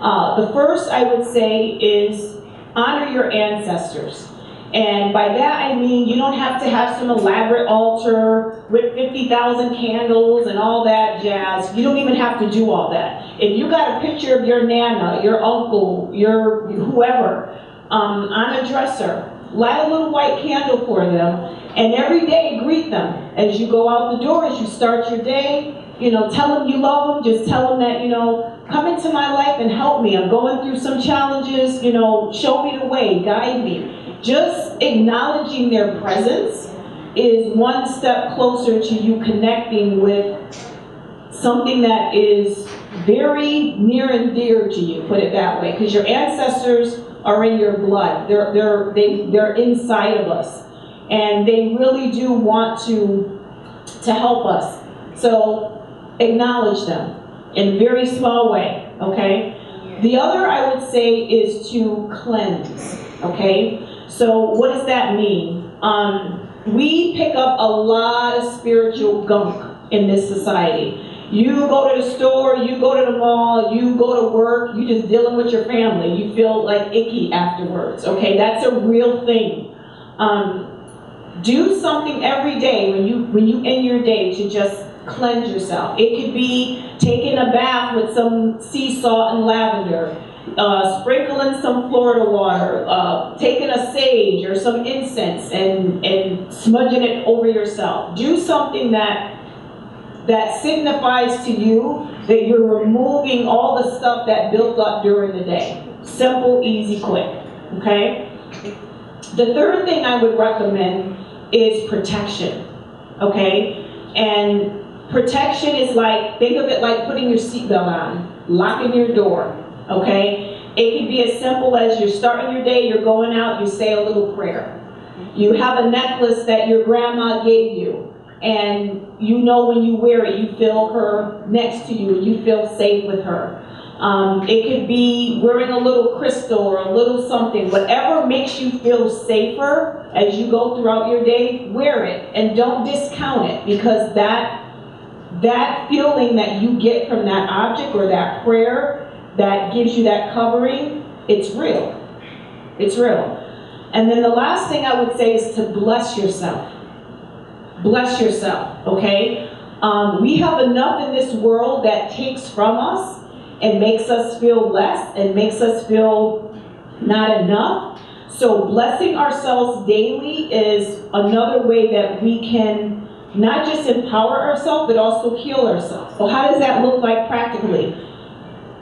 The first I would say is honor your ancestors. And by that I mean you don't have to have some elaborate altar with 50,000 candles and all that jazz. You don't even have to do all that. If you got a picture of your nana, your uncle, your whoever, on a dresser, light a little white candle for them, and every day greet them. As you go out the door, as you start your day, you know, tell them you love them, just tell them that, you know, come into my life and help me. I'm going through some challenges, you know, show me the way, guide me. Just acknowledging their presence is one step closer to you connecting with something that is very near and dear to you, put it that way, because your ancestors are in your blood. They're inside of us, and they really do want to help us. So acknowledge them in a very small way, okay? The other I would say is to cleanse, okay? So what does that mean? We pick up a lot of spiritual gunk in this society. You go to the store, you go to the mall, you go to work, you just dealing with your family. You feel like icky afterwards, okay? That's a real thing. Do something every day when you end your day to just cleanse yourself. It could be taking a bath with some sea salt and lavender, sprinkling some Florida water, taking a sage or some incense and smudging it over yourself. Do something that signifies to you that you're removing all the stuff that built up during the day. Simple, easy, quick, okay? The third thing I would recommend is protection, okay? And protection is like, think of it like putting your seatbelt on, locking your door, okay? It can be as simple as you're starting your day, you're going out, you say a little prayer. You have a necklace that your grandma gave you, and you know when you wear it, you feel her next to you, and you feel safe with her. It could be wearing a little crystal or a little something. Whatever makes you feel safer as you go throughout your day, wear it. And don't discount it, because that feeling that you get from that object or that prayer that gives you that covering, it's real. It's real. And then the last thing I would say is to bless yourself. Bless yourself, okay? We have enough in this world that takes from us and makes us feel less and makes us feel not enough. So blessing ourselves daily is another way that we can not just empower ourselves, but also heal ourselves. So how does that look like practically?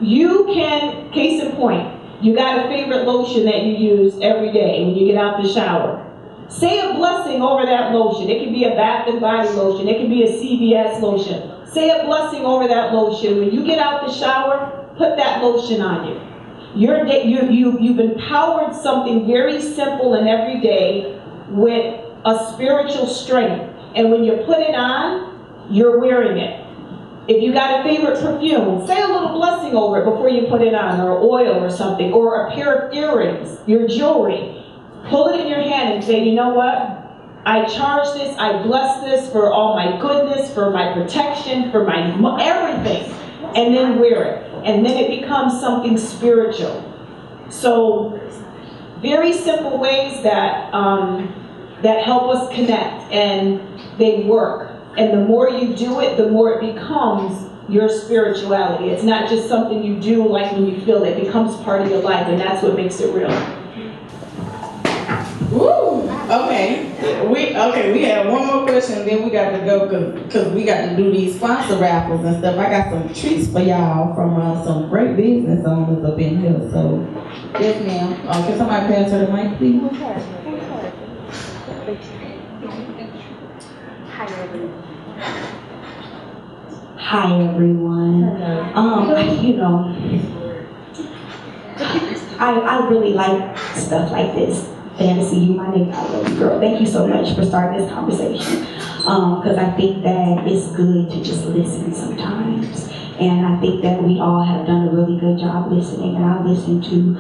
You can, case in point, you got a favorite lotion that you use every day when you get out the shower. Say a blessing over that lotion. It can be a Bath and Body lotion. It can be a CVS lotion. Say a blessing over that lotion. When you get out the shower, put that lotion on you. You've empowered something very simple and everyday with a spiritual strength. And when you put it on, you're wearing it. If you got a favorite perfume, say a little blessing over it before you put it on, or oil or something, or a pair of earrings, your jewelry. Pull it in your hand and say, you know what? I charge this, I bless this for all my goodness, for my protection, for my everything. And then wear it. And then it becomes something spiritual. So, very simple ways that help us connect, and they work. And the more you do it, the more it becomes your spirituality. It's not just something you do like when you feel it. It becomes part of your life, and that's what makes it real.
Woo! Okay. We have one more question, then we got to go because we got to do these sponsor raffles and stuff. I got some treats for y'all from some great business owners up in here. So, yes, ma'am. Can somebody pass her the mic, please?
Hi everyone. I really like stuff like this. Fantasy, you my nigga, I love you, girl. Thank you so much for starting this conversation. Because I think that it's good to just listen sometimes. And I think that we all have done a really good job listening. And I've listened to,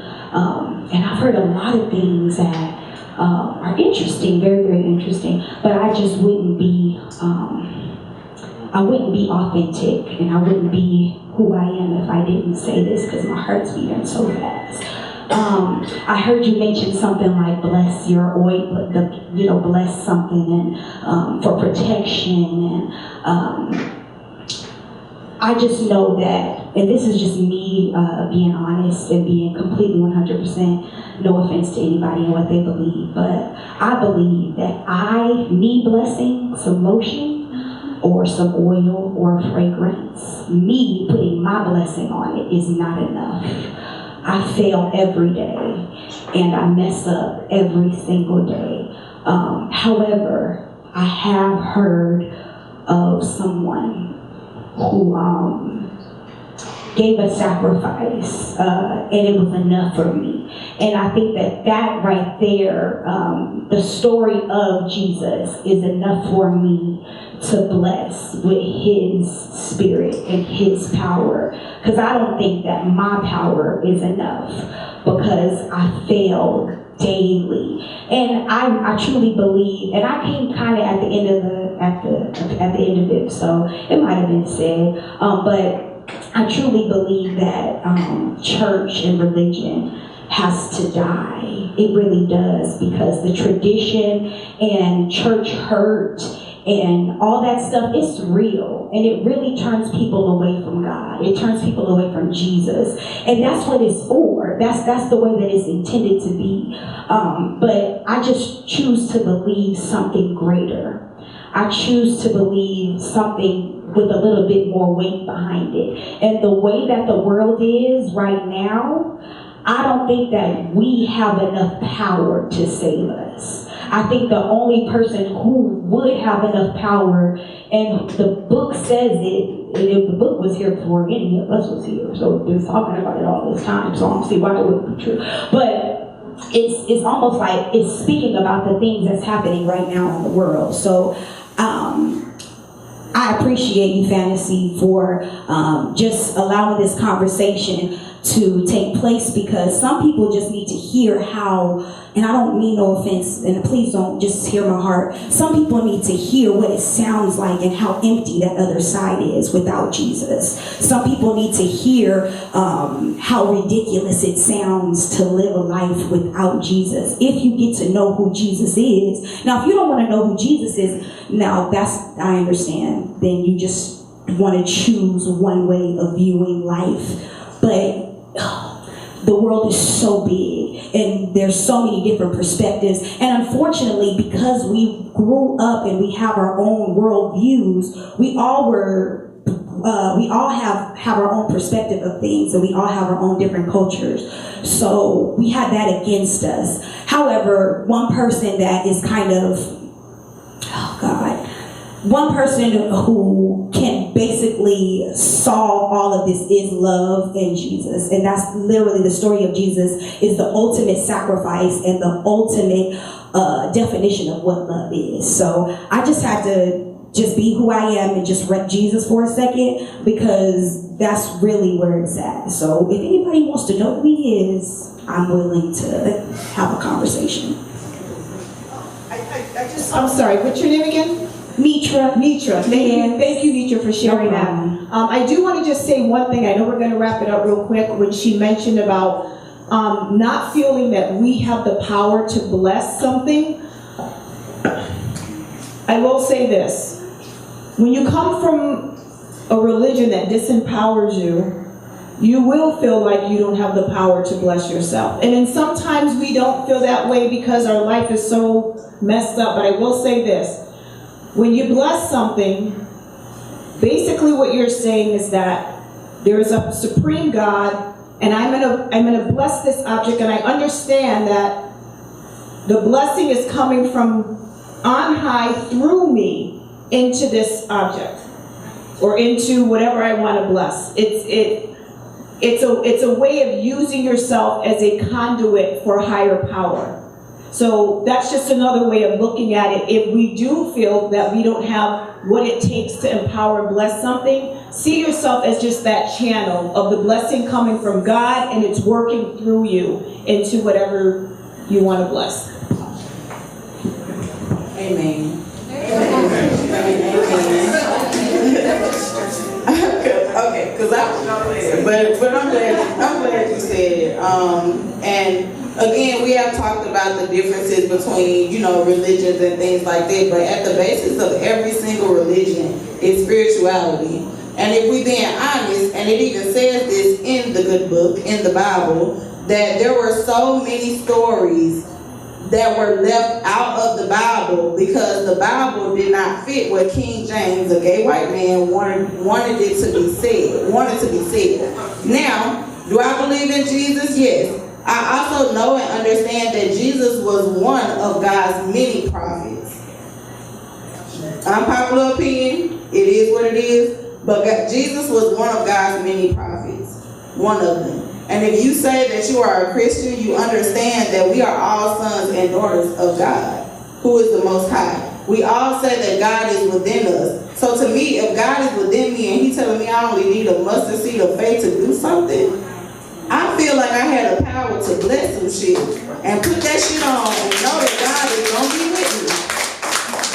and I've heard a lot of things that are interesting, very, very interesting. But I just wouldn't be authentic, and I wouldn't be who I am if I didn't say this, because my heart's beating so fast. I heard you mention something like bless your oil, bless something, and for protection, and I just know that, and this is just me being honest and being completely 100%, no offense to anybody and what they believe, but I believe that I need blessing, some lotion, or some oil or a fragrance. Me putting my blessing on it is not enough. I fail every day, and I mess up every single day. However, I have heard of someone who gave a sacrifice, and it was enough for me. And I think that right there, the story of Jesus is enough for me to bless with his spirit and his power. Because I don't think that my power is enough, because I fail daily. And I truly believe, and I came kind of at the end of it, so it might have been said, but I truly believe that church and religion has to die. It really does, because the tradition and church hurt and all that stuff, it's real, and it really turns people away from God. It turns people away from Jesus, and that's what it's for. That's the way that it's intended to be. But I just choose to believe something greater. I choose to believe something with a little bit more weight behind it. And the way that the world is right now, I don't think that we have enough power to save us. I think the only person who would have enough power, and the book says it, and if the book was here before any of us was here, so we've been talking about it all this time, so I don't see why it wouldn't be true. But it's almost like it's speaking about the things that's happening right now in the world. So I appreciate you, Fantasy, for just allowing this conversation to take place, because some people just need to hear how, and I don't mean no offense, and please don't just hear my heart. Some people need to hear what it sounds like and how empty that other side is without Jesus. Some people need to hear how ridiculous it sounds to live a life without Jesus. If you get to know who Jesus is. Now, if you don't want to know who Jesus is, now I understand. Then you just want to choose one way of viewing life. But the world is so big and there's so many different perspectives, and unfortunately, because we grew up and we have our own world views, we all have our own perspective of things, and we all have our own different cultures, so we had that against us. However, one person that is kind of, one person who can basically solve all of this is love and Jesus. And that's literally the story of Jesus, is the ultimate sacrifice and the ultimate definition of what love is. So I just had to just be who I am and just rep Jesus for a second, because that's really where it's at. So if anybody wants to know who he is, I'm willing to have a conversation.
I'm sorry, what's your name again?
Mitra.
Thank you, Mitra, for sharing that. I do want to just say one thing. I know we're going to wrap it up real quick. When she mentioned about not feeling that we have the power to bless something, I will say this. When you come from a religion that disempowers you, you will feel like you don't have the power to bless yourself. And then sometimes we don't feel that way because our life is so messed up. But I will say this. When you bless something, basically what you're saying is that there is a supreme God, and I'm gonna bless this object, and I understand that the blessing is coming from on high through me into this object, or into whatever I want to bless. It's a way of using yourself as a conduit for higher power. So that's just another way of looking at it. If we do feel that we don't have what it takes to empower and bless something, see yourself as just that channel of the blessing coming from God, and it's working through you into whatever you want to bless.
Amen. Okay, because but I'm glad you said it. And again, we have talked about the differences between, religions and things like that, but at the basis of every single religion is spirituality. And if we're being honest, and it even says this in the good book, in the Bible, that there were so many stories that were left out of the Bible because the Bible did not fit what King James, a gay white man, wanted it to be said. Now, do I believe in Jesus? Yes. I also know and understand that Jesus was one of God's many prophets. Unpopular opinion, it is what it is, but Jesus was one of God's many prophets, one of them. And if you say that you are a Christian, you understand that we are all sons and daughters of God, who is the Most High. We all say that God is within us. So to me, if God is within me and He's telling me I only need a mustard seed of faith to do something, I feel like I had the power to bless some shit and put that shit on and know that God is going to be with me.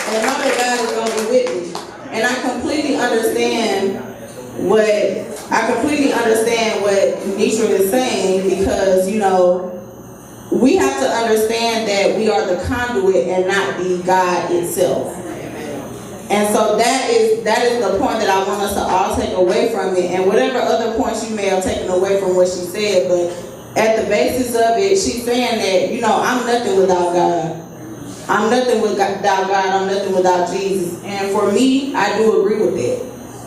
And know that God is going to be with me. And I completely understand what Nisha is saying, because, we have to understand that we are the conduit and not the God itself. And so that is the point that I want us to all take away from it. And whatever other points you may have taken away from what she said, but at the basis of it, she's saying that, I'm nothing without God. I'm nothing without God. I'm nothing without Jesus. And for me, I do agree with that.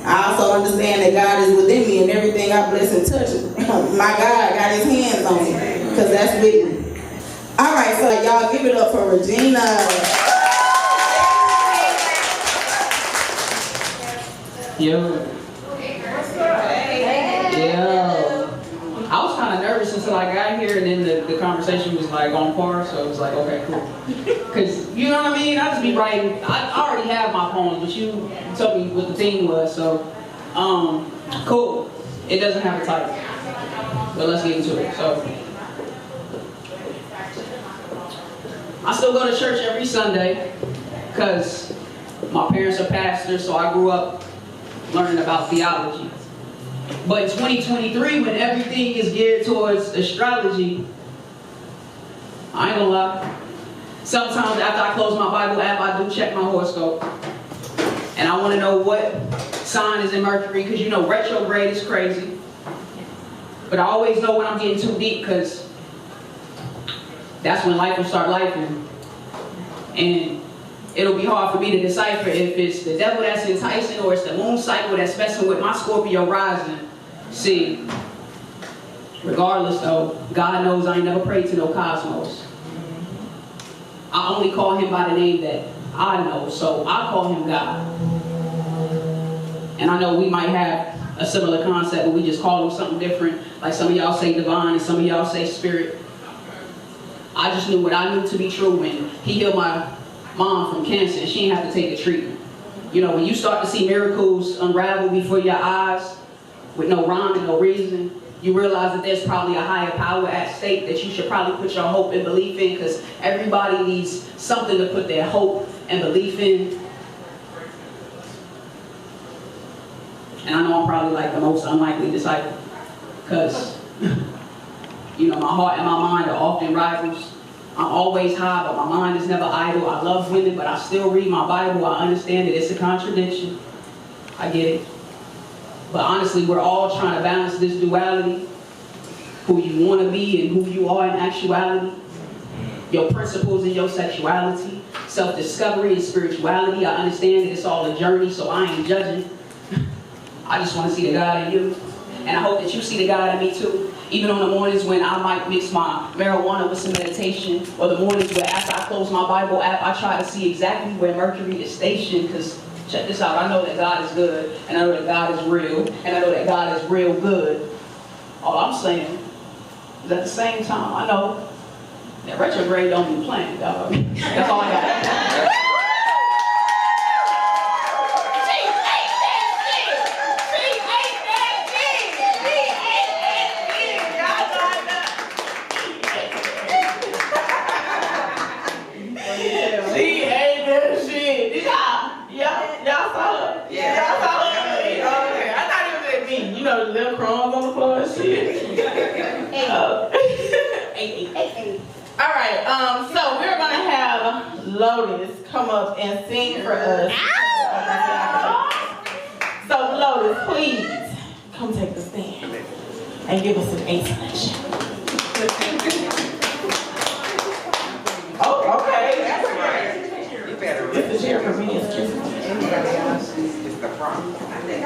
I also understand that God is within me, and everything I bless and touch, my God got His hands on me, because that's with me. All right, so y'all give it up for Regina.
Yo. I was kind of nervous since
until I got here, and then the conversation was like on par, so it was like, okay, cool. Cause you know what I mean? I just be writing. I already have my poems, but you told me what the theme was, so cool. It doesn't have a title, but let's get into it. So I still go to church every Sunday, cause my parents are pastors, so I grew up learning about theology. But in 2023, when everything is geared towards astrology, I ain't gonna lie. Sometimes after I close my Bible app, I do check my horoscope. And I want to know what sign is in Mercury, because you know retrograde is crazy. But I always know when I'm getting too deep, because that's when life will start lifing. And it'll be hard for me to decipher if it's the devil that's enticing or it's the moon cycle that's messing with my Scorpio rising. See, regardless though, God knows I ain't never prayed to no cosmos. I only call him by the name that I know, so I call him God. And I know we might have a similar concept, but we just call him something different. Like some of y'all say divine and some of y'all say spirit. I just knew what I knew to be true when he healed my mom from cancer and she didn't have to take a treatment. You know, when you start to see miracles unravel before your eyes with no rhyme and no reason, you realize that there's probably a higher power at stake that you should probably put your hope and belief in, because everybody needs something to put their hope and belief in. And I know I'm probably like the most unlikely disciple, because you know, my heart and my mind are often rivals. I'm always high, but my mind is never idle. I love women, but I still read my Bible. I understand that it's a contradiction. I get it. But honestly, we're all trying to balance this duality. Who you want to be and who you are in actuality. Your principles and your sexuality. Self-discovery and spirituality. I understand that it's all a journey, so I ain't judging. I just want to see the God in you. And I hope that you see the God in me too. Even on the mornings when I might mix my marijuana with some meditation, or the mornings where after I close my Bible app, I try to see exactly where Mercury is stationed, because check this out, I know that God is good, and I know that God is real, and I know that God is real good. All I'm saying is at the same time, I know that retrograde don't be playing, dog. That's all I got. Little crumbs on the floor and shit. All right, so we're gonna have Lotus come up and sing for us. So Lotus, please come take the stand and give us an A selection. Oh, okay, that's right. You better. This is here for me. Excuse me. Anybody else is the problem. I think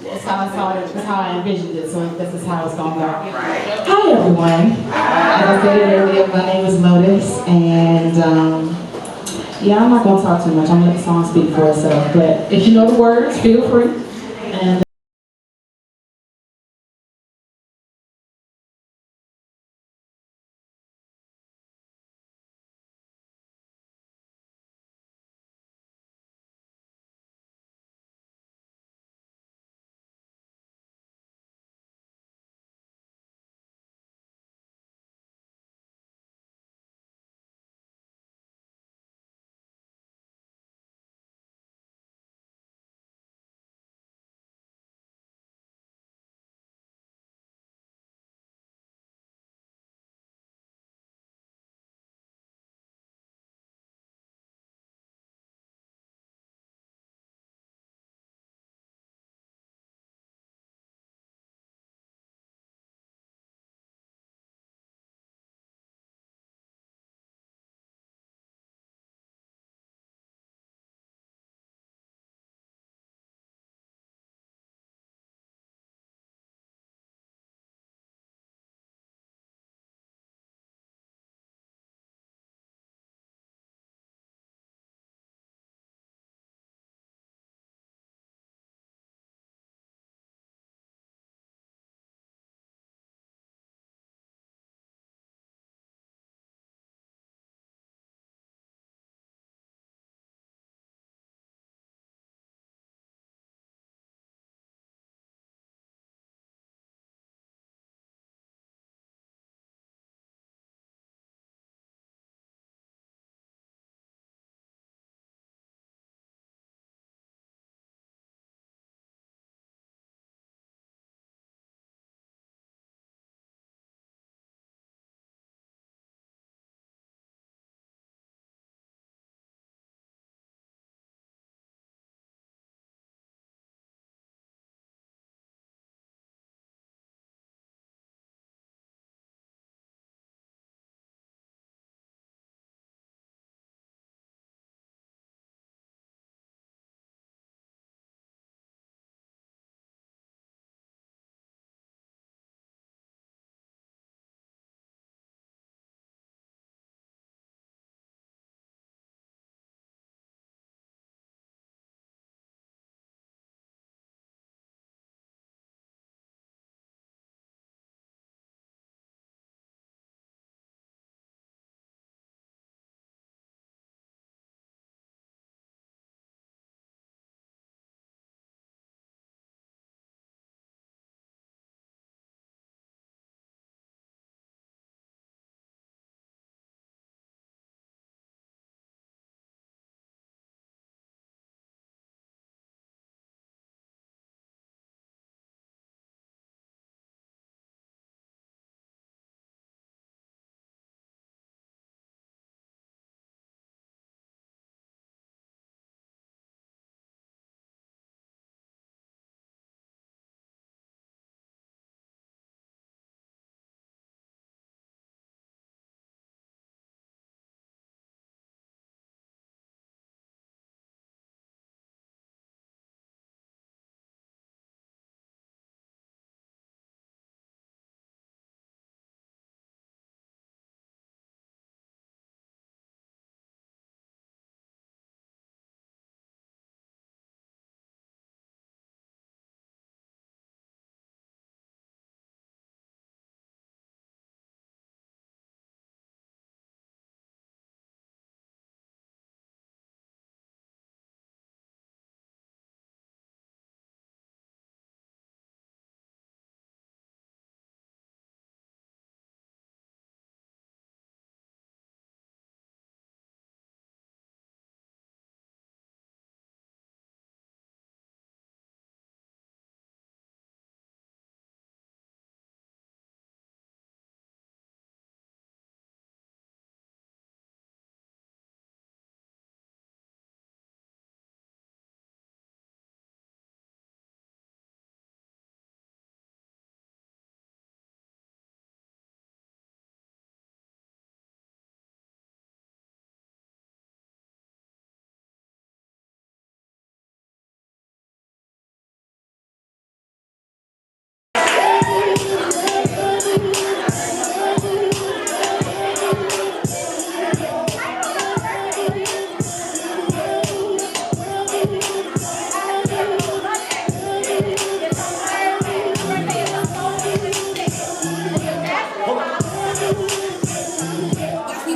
That's how I saw it. That's how I envisioned it. So this is how it's gonna go. Hi everyone. As I said earlier, my name is Lotus, and yeah, I'm not gonna talk too much. I'm gonna let the song speak for itself. But if you know the words, feel free. And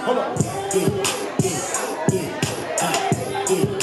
Hold on. Yeah.